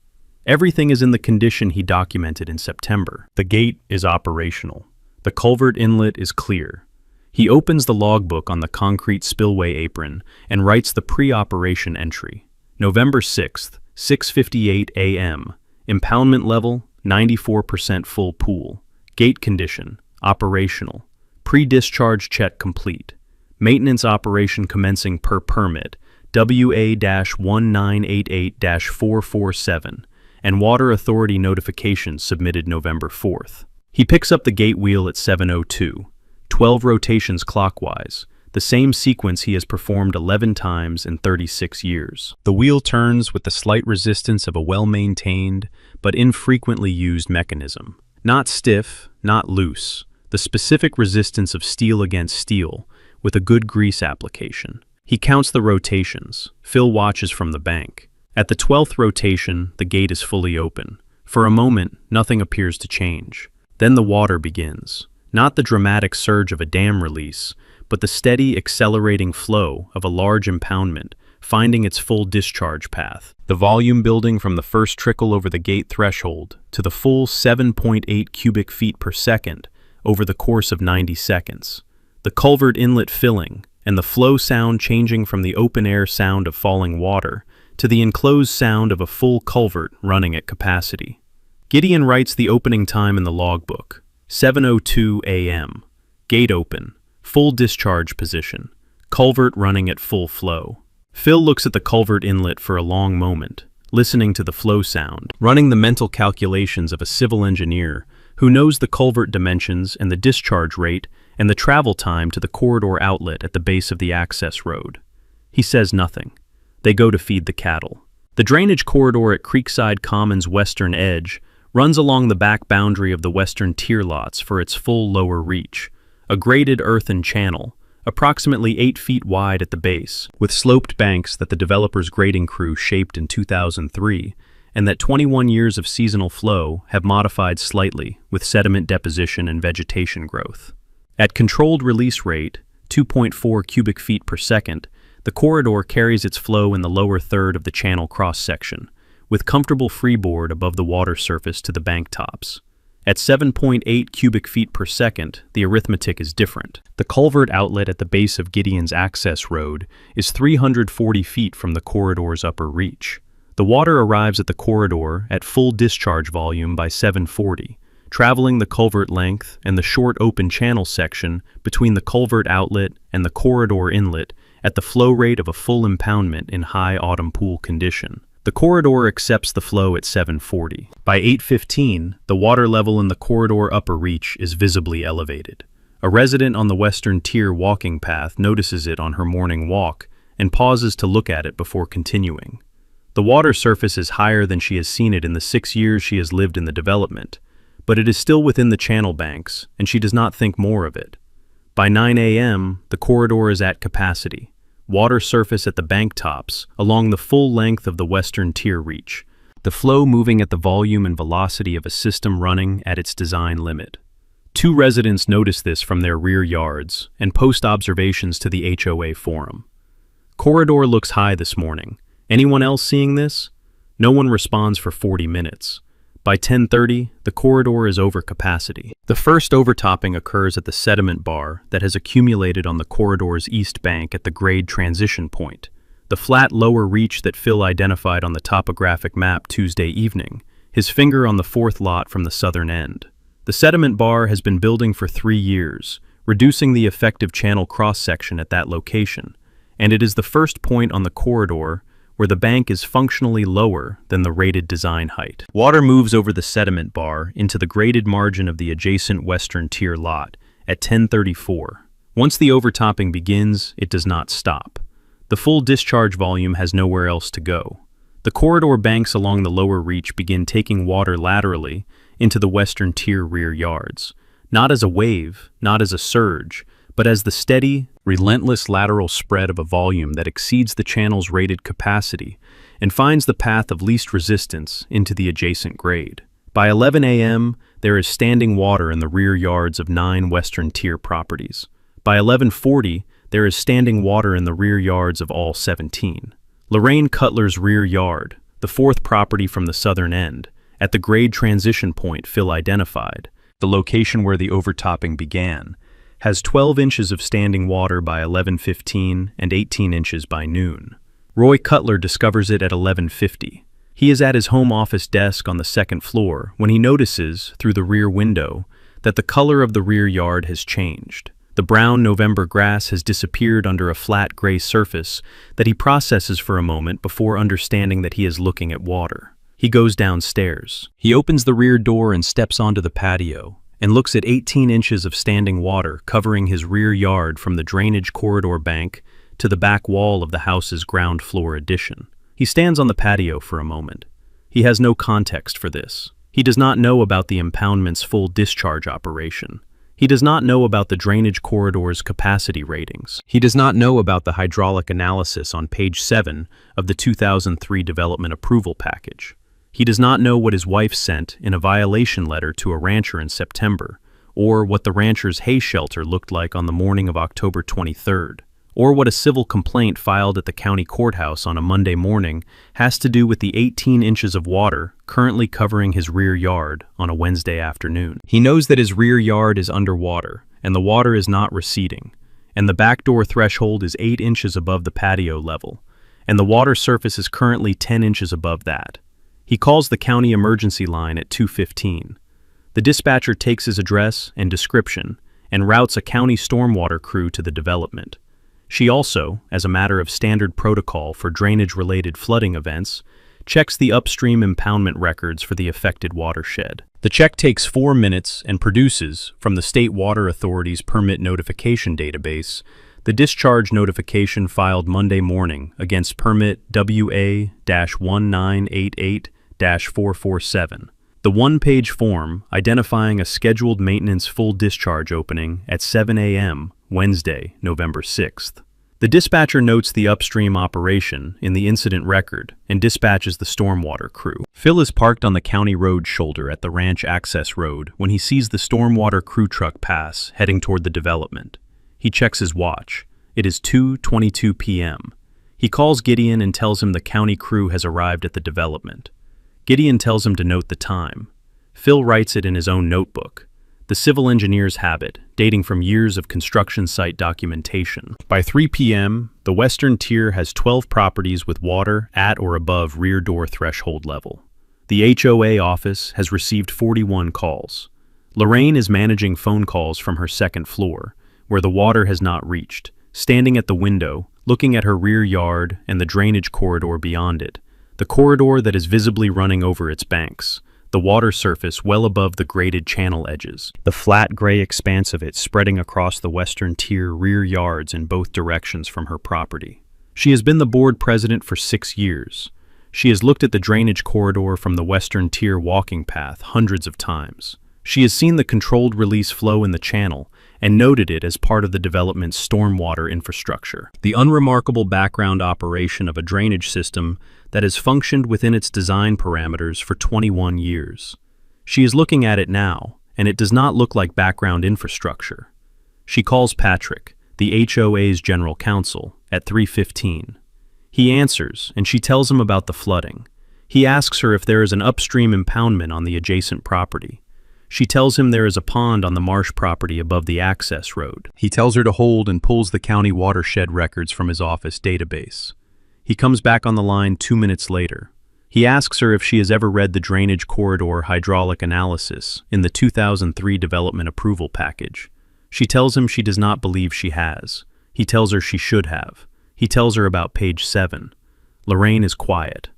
Everything is in the condition he documented in September. The gate is operational. The culvert inlet is clear. He opens the logbook on the concrete spillway apron and writes the pre-operation entry. November 6th, 6:58 a.m. Impoundment level, 94% full pool. Gate condition, operational. Pre-discharge check complete. Maintenance operation commencing per permit, WA-1988-447, and Water Authority notification submitted November 4th. He picks up the gate wheel at 7:02, 12 rotations clockwise, the same sequence he has performed 11 times in 36 years. The wheel turns with the slight resistance of a well-maintained but infrequently used mechanism. Not stiff, not loose, the specific resistance of steel against steel with a good grease application. He counts the rotations. Phil watches from the bank. At the 12th rotation, the gate is fully open. For a moment, nothing appears to change. Then the water begins. Not the dramatic surge of a dam release, but the steady, accelerating flow of a large impoundment, finding its full discharge path. The volume building from the first trickle over the gate threshold to the full 7.8 cubic feet per second over the course of 90 seconds. The culvert inlet filling, and the flow sound changing from the open-air sound of falling water to the enclosed sound of a full culvert running at capacity. Gideon writes the opening time in the logbook, 7:02 a.m. Gate open, full discharge position, culvert running at full flow. Phil looks at the culvert inlet for a long moment, listening to the flow sound, running the mental calculations of a civil engineer who knows the culvert dimensions and the discharge rate and the travel time to the corridor outlet at the base of the access road. He says nothing. They go to feed the cattle. The drainage corridor at Creekside Commons' western edge runs along the back boundary of the western tier lots for its full lower reach, a graded earthen channel, approximately 8 feet wide at the base, with sloped banks that the developer's grading crew shaped in 2003 and that 21 years of seasonal flow have modified slightly with sediment deposition and vegetation growth. At controlled release rate, 2.4 cubic feet per second, the corridor carries its flow in the lower third of the channel cross-section, with comfortable freeboard above the water surface to the bank tops. At 7.8 cubic feet per second, the arithmetic is different. The culvert outlet at the base of Gideon's access road is 340 feet from the corridor's upper reach. The water arrives at the corridor at full discharge volume by 7:40, traveling the culvert length and the short open channel section between the culvert outlet and the corridor inlet at the flow rate of a full impoundment in high autumn pool condition. The corridor accepts the flow at 7:40. By 8:15, the water level in the corridor upper reach is visibly elevated. A resident on the western tier walking path notices it on her morning walk and pauses to look at it before continuing. The water surface is higher than she has seen it in the 6 years she has lived in the development, but it is still within the channel banks, and she does not think more of it. By 9 a.m., the corridor is at capacity. Water surface at the bank tops, along the full length of the western tier reach, the flow moving at the volume and velocity of a system running at its design limit. 2 residents notice this from their rear yards and post observations to the HOA forum. Corridor looks high this morning. Anyone else seeing this? No one responds for 40 minutes. By 10:30, the corridor is over capacity. The first overtopping occurs at the sediment bar that has accumulated on the corridor's east bank at the grade transition point, the flat lower reach that Phil identified on the topographic map Tuesday evening, his finger on the 4th lot from the southern end. The sediment bar has been building for 3 years, reducing the effective channel cross-section at that location, and it is the first point on the corridor where the bank is functionally lower than the rated design height. Water moves over the sediment bar into the graded margin of the adjacent western tier lot at 10:34. Once the overtopping begins, it does not stop. The full discharge volume has nowhere else to go. The corridor banks along the lower reach begin taking water laterally into the western tier rear yards, not as a wave, not as a surge, but as the steady, relentless lateral spread of a volume that exceeds the channel's rated capacity and finds the path of least resistance into the adjacent grade. By 11 a.m., there is standing water in the rear yards of 9 western tier properties. By 11:40, there is standing water in the rear yards of all 17. Lorraine Cutler's rear yard, the 4th property from the southern end, at the grade transition point Phil identified, the location where the overtopping began, has 12 inches of standing water by 11:15 and 18 inches by noon. Roy Cutler discovers it at 11:50. He is at his home office desk on the 2nd floor when he notices, through the rear window, that the color of the rear yard has changed. The brown November grass has disappeared under a flat gray surface that he processes for a moment before understanding that he is looking at water. He goes downstairs. He opens the rear door and steps onto the patio, and looks at 18 inches of standing water covering his rear yard from the drainage corridor bank to the back wall of the house's ground floor addition. He stands on the patio for a moment. He has no context for this. He does not know about the impoundment's full discharge operation. He does not know about the drainage corridor's capacity ratings. He does not know about the hydraulic analysis on page 7 of the 2003 development approval package. He does not know what his wife sent in a violation letter to a rancher in September, or what the rancher's hay shelter looked like on the morning of October 23rd, or what a civil complaint filed at the county courthouse on a Monday morning has to do with the 18 inches of water currently covering his rear yard on a Wednesday afternoon. He knows that his rear yard is underwater, and the water is not receding, and the back door threshold is 8 inches above the patio level, and the water surface is currently 10 inches above that. He calls the county emergency line at 2:15. The dispatcher takes his address and description and routes a county stormwater crew to the development. She also, as a matter of standard protocol for drainage-related flooding events, checks the upstream impoundment records for the affected watershed. The check takes 4 minutes and produces, from the State Water Authority's permit notification database, the discharge notification filed Monday morning against permit WA-1988-447. The one-page form identifying a scheduled maintenance full discharge opening at 7 a.m. Wednesday, November 6th. The dispatcher notes the upstream operation in the incident record and dispatches the stormwater crew. Phil is parked on the county road shoulder at the ranch access road when he sees the stormwater crew truck pass, heading toward the development. He checks his watch. It is 2:22 p.m. He calls Gideon and tells him the county crew has arrived at the development. Gideon tells him to note the time. Phil writes it in his own notebook. The civil engineer's habit, dating from years of construction site documentation. By 3 p.m., the Western Tier has 12 properties with water at or above rear door threshold level. The HOA office has received 41 calls. Lorraine is managing phone calls from her second floor, where the water has not reached, standing at the window, looking at her rear yard and the drainage corridor beyond it, the corridor that is visibly running over its banks, the water surface well above the graded channel edges, the flat gray expanse of it spreading across the Western Tier rear yards in both directions from her property. She has been the board president for 6 years. She has looked at the drainage corridor from the Western Tier walking path hundreds of times. She has seen the controlled release flow in the channel and noted it as part of the development's stormwater infrastructure. The unremarkable background operation of a drainage system that has functioned within its design parameters for 21 years. She is looking at it now, and it does not look like background infrastructure. She calls Patrick, the HOA's general counsel, at 3:15. He answers, and she tells him about the flooding. He asks her if there is an upstream impoundment on the adjacent property. She tells him there is a pond on the marsh property above the access road. He tells her to hold and pulls the county watershed records from his office database. He comes back on the line 2 minutes later. He asks her if she has ever read the drainage corridor hydraulic analysis in the 2003 development approval package. She tells him she does not believe she has. He tells her she should have. He tells her about page 7. Lorraine is quiet.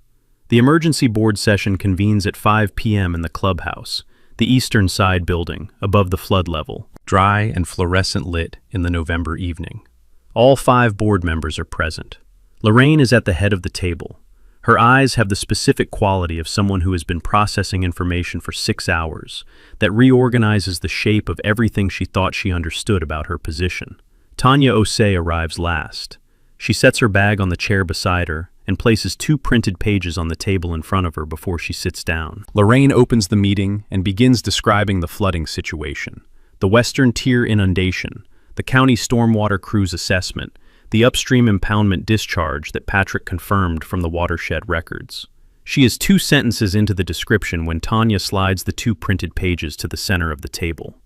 The emergency board session convenes at 5 p.m. in the clubhouse, the eastern side building, above the flood level, dry and fluorescent lit in the November evening. All 5 board members are present. Lorraine is at the head of the table. Her eyes have the specific quality of someone who has been processing information for 6 hours, that reorganizes the shape of everything she thought she understood about her position. Tanya Osei arrives last. She sets her bag on the chair beside her and places 2 printed pages on the table in front of her before she sits down. Lorraine opens the meeting and begins describing the flooding situation, the Western Tier inundation, the county stormwater crew's assessment, the upstream impoundment discharge that Patrick confirmed from the watershed records. She is 2 sentences into the description when Tanya slides the 2 printed pages to the center of the table.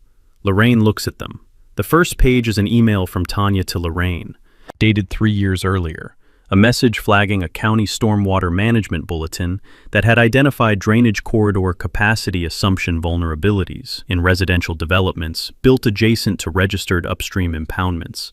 Lorraine looks at them. The first page is an email from Tanya to Lorraine, dated 3 years earlier, a message flagging a county stormwater management bulletin that had identified drainage corridor capacity assumption vulnerabilities in residential developments built adjacent to registered upstream impoundments,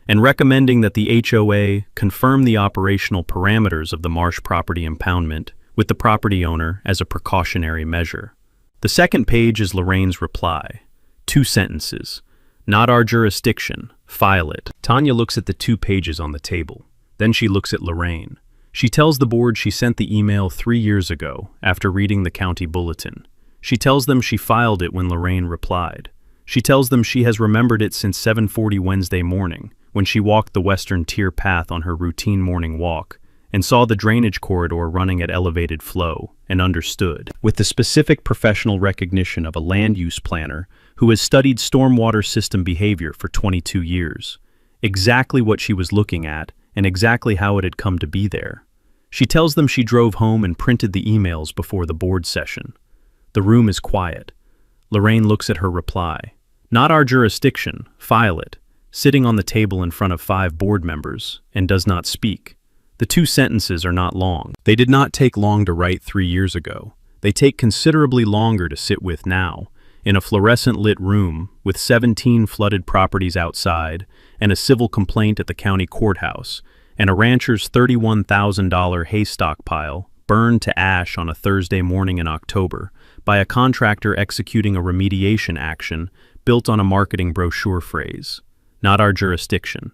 and recommending that the HOA confirm the operational parameters of the marsh property impoundment with the property owner as a precautionary measure. The second page is Lorraine's reply. 2 sentences. Not our jurisdiction. File it. Tanya looks at the 2 pages on the table. Then she looks at Lorraine. She tells the board she sent the email 3 years ago after reading the county bulletin. She tells them she filed it when Lorraine replied. She tells them she has remembered it since 7:40 Wednesday morning, when she walked the Western Tier path on her routine morning walk and saw the drainage corridor running at elevated flow, and understood, with the specific professional recognition of a land use planner who has studied stormwater system behavior for 22 years, exactly what she was looking at and exactly how it had come to be there. She tells them she drove home and printed the emails before the board session. The room is quiet. Lorraine looks at her reply. Not our jurisdiction. File it. Sitting on the table in front of 5 board members, and does not speak. The 2 sentences are not long. They did not take long to write 3 years ago. They take considerably longer to sit with now, in a fluorescent-lit room with 17 flooded properties outside and a civil complaint at the county courthouse, and a rancher's $31,000 hay stockpile burned to ash on a Thursday morning in October by a contractor executing a remediation action built on a marketing brochure phrase. Not our jurisdiction.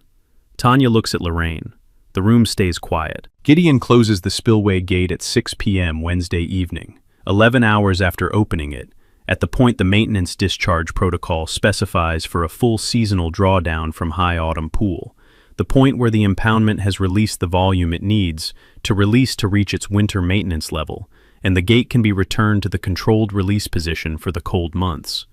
Tanya looks at Lorraine. The room stays quiet. Gideon closes the Spillway gate at 6 p.m. Wednesday evening, 11 hours after opening it, at the point the maintenance discharge protocol specifies for a full seasonal drawdown from high autumn pool, the point where the impoundment has released the volume it needs to release to reach its winter maintenance level, and the gate can be returned to the controlled release position for the cold months.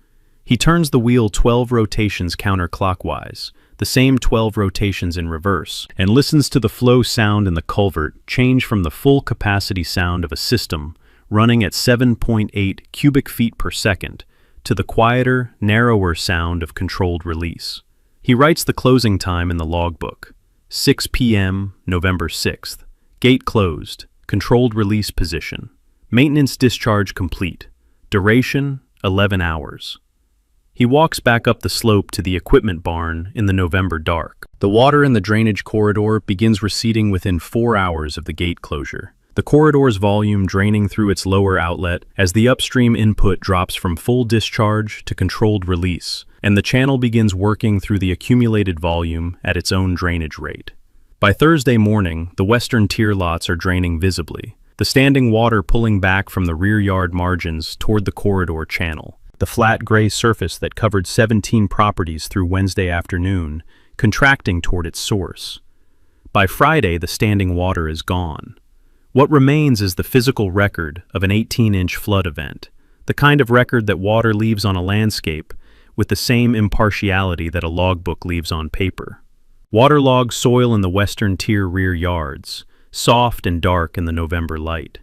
He turns the wheel 12 rotations counterclockwise, the same 12 rotations in reverse, and listens to the flow sound in the culvert change from the full capacity sound of a system running at 7.8 cubic feet per second, to the quieter, narrower sound of controlled release. He writes the closing time in the logbook: 6 p.m., November 6th. Gate closed. Controlled release position. Maintenance discharge complete. Duration, 11 hours. He walks back up the slope to the equipment barn in the November dark. The water in the drainage corridor begins receding within 4 hours of the gate closure. The corridor's volume draining through its lower outlet as the upstream input drops from full discharge to controlled release, and the channel begins working through the accumulated volume at its own drainage rate. By Thursday morning, the western tier lots are draining visibly, the standing water pulling back from the rear yard margins toward the corridor channel. The flat gray surface that covered 17 properties through Wednesday afternoon, contracting toward its source. By Friday, the standing water is gone. What remains is the physical record of an 18-inch flood event, the kind of record that water leaves on a landscape with the same impartiality that a logbook leaves on paper. Waterlogged soil in the western tier rear yards, soft and dark in the November light.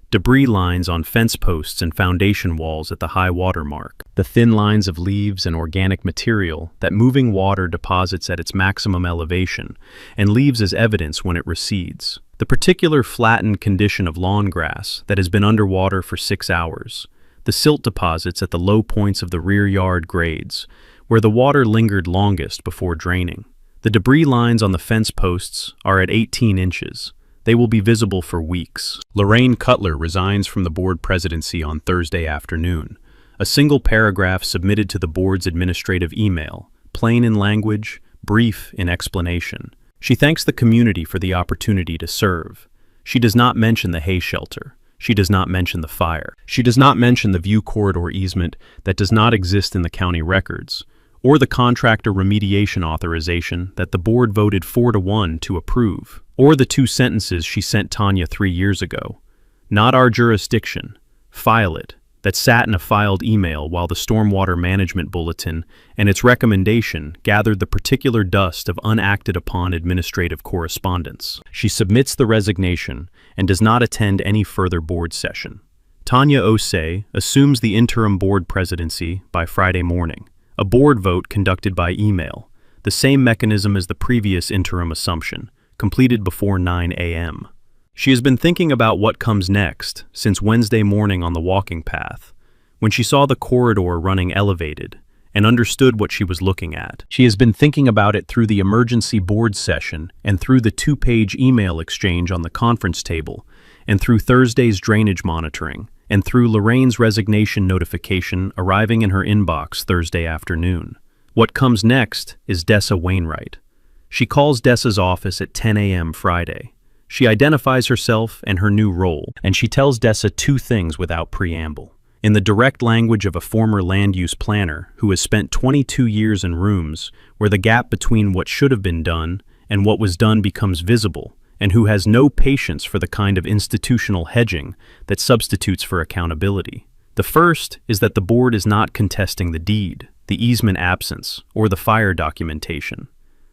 Debris lines on fence posts and foundation walls at the high water mark. The thin lines of leaves and organic material that moving water deposits at its maximum elevation and leaves as evidence when it recedes. The particular flattened condition of lawn grass that has been underwater for 6 hours. The silt deposits at the low points of the rear yard grades, where the water lingered longest before draining. The debris lines on the fence posts are at 18 inches. They will be visible for weeks. Lorraine Cutler resigns from the board presidency on Thursday afternoon. A single paragraph submitted to the board's administrative email, plain in language, brief in explanation. She thanks the community for the opportunity to serve. She does not mention the hay shelter. She does not mention the fire. She does not mention the view corridor easement that does not exist in the county records, or the contractor remediation authorization that the board voted 4-1 to approve, or the 2 sentences she sent Tanya 3 years ago. Not our jurisdiction. File it. That sat in a filed email while the Stormwater Management Bulletin and its recommendation gathered the particular dust of unacted upon administrative correspondence. She submits the resignation and does not attend any further board session. Tanya Osei assumes the interim board presidency by Friday morning. A board vote conducted by email, the same mechanism as the previous interim assumption, completed before 9 a.m. She has been thinking about what comes next since Wednesday morning on the walking path, when she saw the corridor running elevated and understood what she was looking at. She has been thinking about it through the emergency board session and through the 2-page email exchange on the conference table and through Thursday's drainage monitoring and through Lorraine's resignation notification arriving in her inbox Thursday afternoon. What comes next is Dessa Wainwright. She calls Dessa's office at 10 a.m. Friday. She identifies herself and her new role, and she tells Dessa 2 things without preamble. In the direct language of a former land use planner who has spent 22 years in rooms where the gap between what should have been done and what was done becomes visible, and who has no patience for the kind of institutional hedging that substitutes for accountability. The first is that the board is not contesting the deed, the easement absence, or the fire documentation.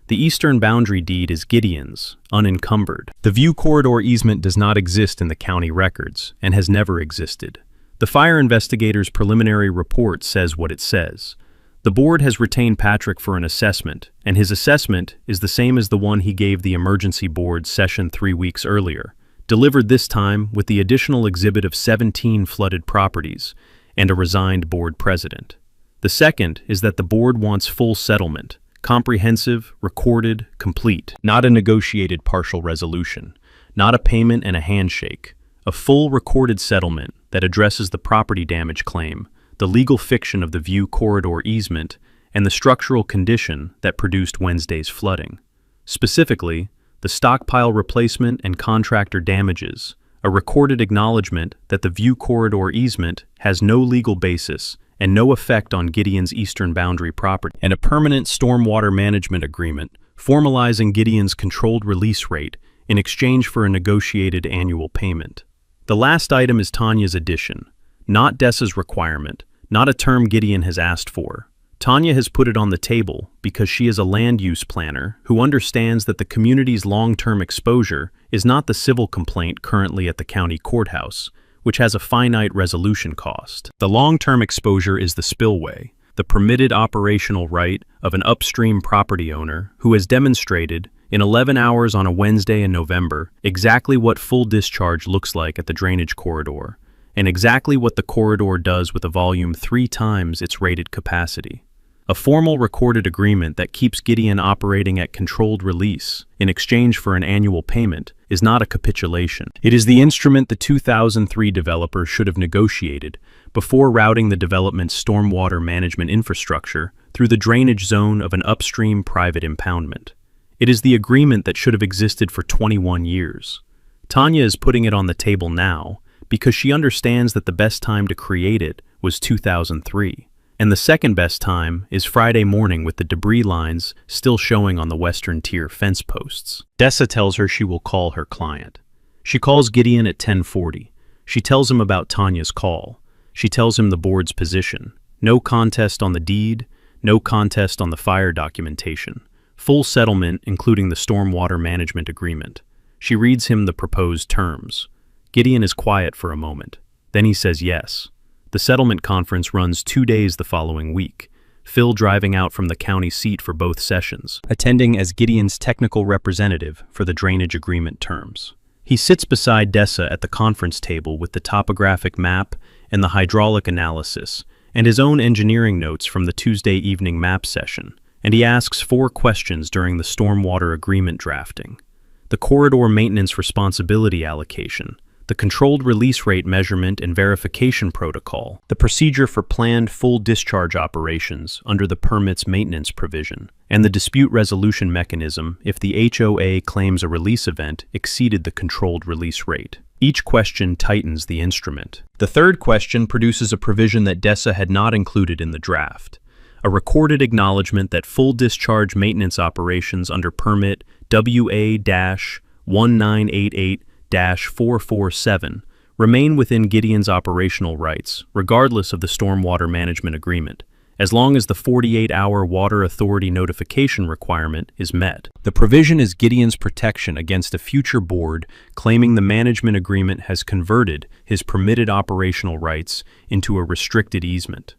The eastern boundary deed is Gideon's, unencumbered. The view corridor easement does not exist in the county records and has never existed. The fire investigator's preliminary report says what it says. The board has retained Patrick for an assessment, and his assessment is the same as the one he gave the emergency board session 3 weeks earlier, delivered this time with the additional exhibit of 17 flooded properties and a resigned board president. The second is that the board wants full settlement, comprehensive, recorded, complete, not a negotiated partial resolution, not a payment and a handshake, a full recorded settlement that addresses the property damage claim, the legal fiction of the view corridor easement, and the structural condition that produced Wednesday's flooding. Specifically, the stockpile replacement and contractor damages, a recorded acknowledgement that the view corridor easement has no legal basis and no effect on Gideon's eastern boundary property, and a permanent stormwater management agreement formalizing Gideon's controlled release rate in exchange for a negotiated annual payment. The last item is Tanya's addition, not Dessa's requirement, not a term Gideon has asked for. Tanya has put it on the table because she is a land use planner who understands that the community's long-term exposure is not the civil complaint currently at the county courthouse, which has a finite resolution cost. The long-term exposure is the spillway, the permitted operational right of an upstream property owner who has demonstrated, in 11 hours on a Wednesday in November, exactly what full discharge looks like at the drainage corridor, and exactly what the corridor does with a volume 3 times its rated capacity. A formal recorded agreement that keeps Gideon operating at controlled release in exchange for an annual payment is not a capitulation. It is the instrument the 2003 developer should have negotiated before routing the development's stormwater management infrastructure through the drainage zone of an upstream private impoundment. It is the agreement that should have existed for 21 years. Tanya is putting it on the table now because she understands that the best time to create it was 2003. And the second best time is Friday morning with the debris lines still showing on the western tier fence posts. Dessa tells her she will call her client. She calls Gideon at 10:40. She tells him about Tanya's call. She tells him the board's position. No contest on the deed, no contest on the fire documentation. Full settlement, including the stormwater management agreement. She reads him the proposed terms. Gideon is quiet for a moment. Then he says yes. The settlement conference runs 2 days the following week, Phil driving out from the county seat for both sessions, attending as Gideon's technical representative for the drainage agreement terms. He sits beside Dessa at the conference table with the topographic map and the hydraulic analysis, and his own engineering notes from the Tuesday evening map session, and he asks 4 questions during the stormwater agreement drafting. The corridor maintenance responsibility allocation, the controlled release rate measurement and verification protocol, the procedure for planned full discharge operations under the permit's maintenance provision, and the dispute resolution mechanism if the HOA claims a release event exceeded the controlled release rate. Each question tightens the instrument. The third question produces a provision that Dessa had not included in the draft, a recorded acknowledgement that full discharge maintenance operations under permit WA-1988-447 remain within Gideon's operational rights, regardless of the stormwater management agreement, as long as the 48-hour Water Authority notification requirement is met. The provision is Gideon's protection against a future board claiming the management agreement has converted his permitted operational rights into a restricted easement.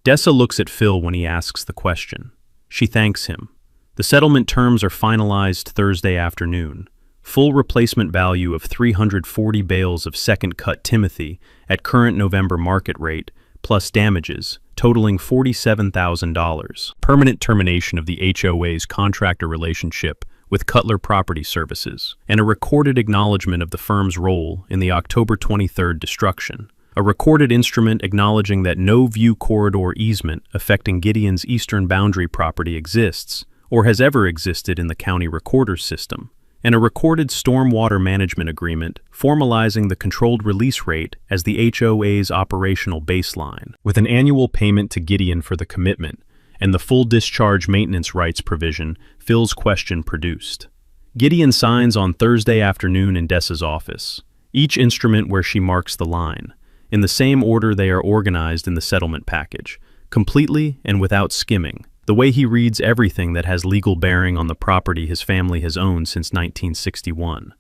Dessa looks at Phil when he asks the question. She thanks him. The settlement terms are finalized Thursday afternoon. Full replacement value of 340 bales of second-cut Timothy at current November market rate, plus damages, totaling $47,000. Permanent termination of the HOA's contractor relationship with Cutler Property Services, and a recorded acknowledgement of the firm's role in the October 23rd destruction. A recorded instrument acknowledging that no view corridor easement affecting Gideon's eastern boundary property exists or has ever existed in the county recorder's system, and a recorded stormwater management agreement formalizing the controlled release rate as the HOA's operational baseline, with an annual payment to Gideon for the commitment and the full discharge maintenance rights provision Phil's question produced. Gideon signs on Thursday afternoon in Dessa's office, each instrument where she marks the line, in the same order they are organized in the settlement package, completely and without skimming, the way he reads everything that has legal bearing on the property his family has owned since 1961.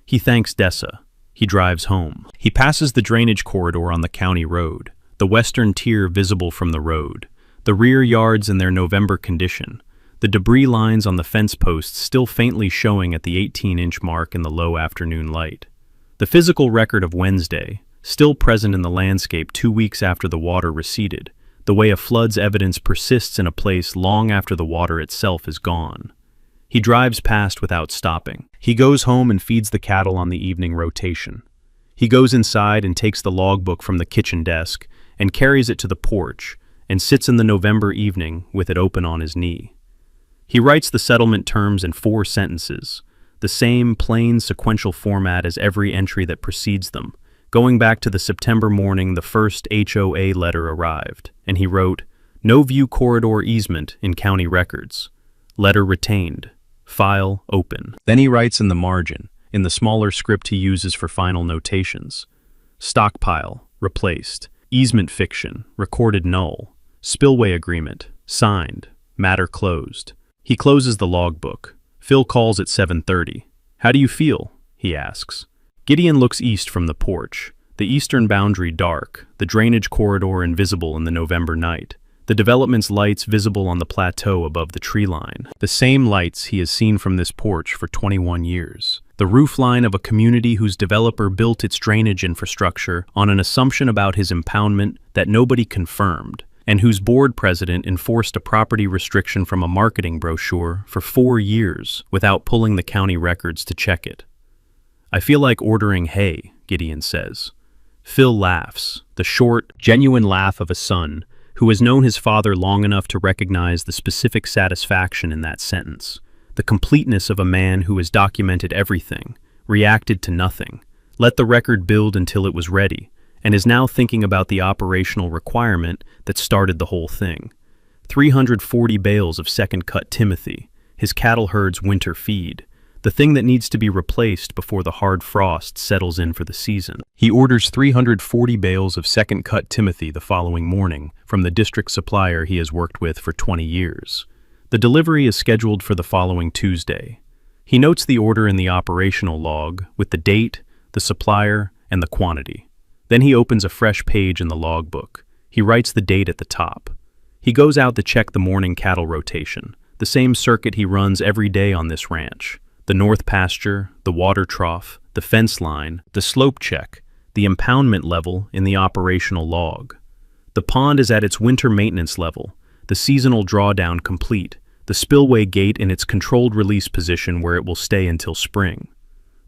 He thanks Dessa. He drives home. He passes the drainage corridor on the county road, the western tier visible from the road, the rear yards in their November condition, the debris lines on the fence posts still faintly showing at the 18-inch mark in the low afternoon light. The physical record of Wednesday, still present in the landscape 2 weeks after the water receded, the way a flood's evidence persists in a place long after the water itself is gone. He drives past without stopping. He goes home and feeds the cattle on the evening rotation. He goes inside and takes the logbook from the kitchen desk and carries it to the porch and sits in the November evening with it open on his knee. He writes the settlement terms in 4 sentences, the same plain sequential format as every entry that precedes them, going back to the September morning the first HOA letter arrived, and he wrote, "No view corridor easement in county records. Letter retained. File open." Then he writes in the margin, in the smaller script he uses for final notations, "Stockpile, replaced. Easement fiction, recorded null. Spillway agreement, signed. Matter closed." He closes the logbook. Phil calls at 7:30. "How do you feel?" he asks. Gideon looks east from the porch. The eastern boundary dark, the drainage corridor invisible in the November night. The development's lights visible on the plateau above the tree line. The same lights he has seen from this porch for 21 years. The roofline of a community whose developer built its drainage infrastructure on an assumption about his impoundment that nobody confirmed, and whose board president enforced a property restriction from a marketing brochure for 4 years without pulling the county records to check it. "I feel like ordering hay," Gideon says. Phil laughs, the short, genuine laugh of a son who has known his father long enough to recognize the specific satisfaction in that sentence, the completeness of a man who has documented everything, reacted to nothing, let the record build until it was ready, and is now thinking about the operational requirement that started the whole thing. 340 bales of second-cut Timothy, his cattle herd's winter feed, the thing that needs to be replaced before the hard frost settles in for the season. He orders 340 bales of second-cut Timothy the following morning from the district supplier he has worked with for 20 years. The delivery is scheduled for the following Tuesday. He notes the order in the operational log with the date, the supplier, and the quantity. Then he opens a fresh page in the logbook. He writes the date at the top. He goes out to check the morning cattle rotation, the same circuit he runs every day on this ranch. The north pasture, the water trough, the fence line, the slope check, the impoundment level in the operational log. The pond is at its winter maintenance level, the seasonal drawdown complete, the spillway gate in its controlled release position where it will stay until spring.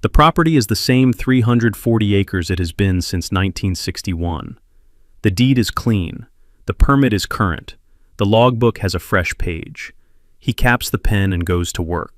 The property is the same 340 acres it has been since 1961. The deed is clean. The permit is current. The logbook has a fresh page. He caps the pen and goes to work.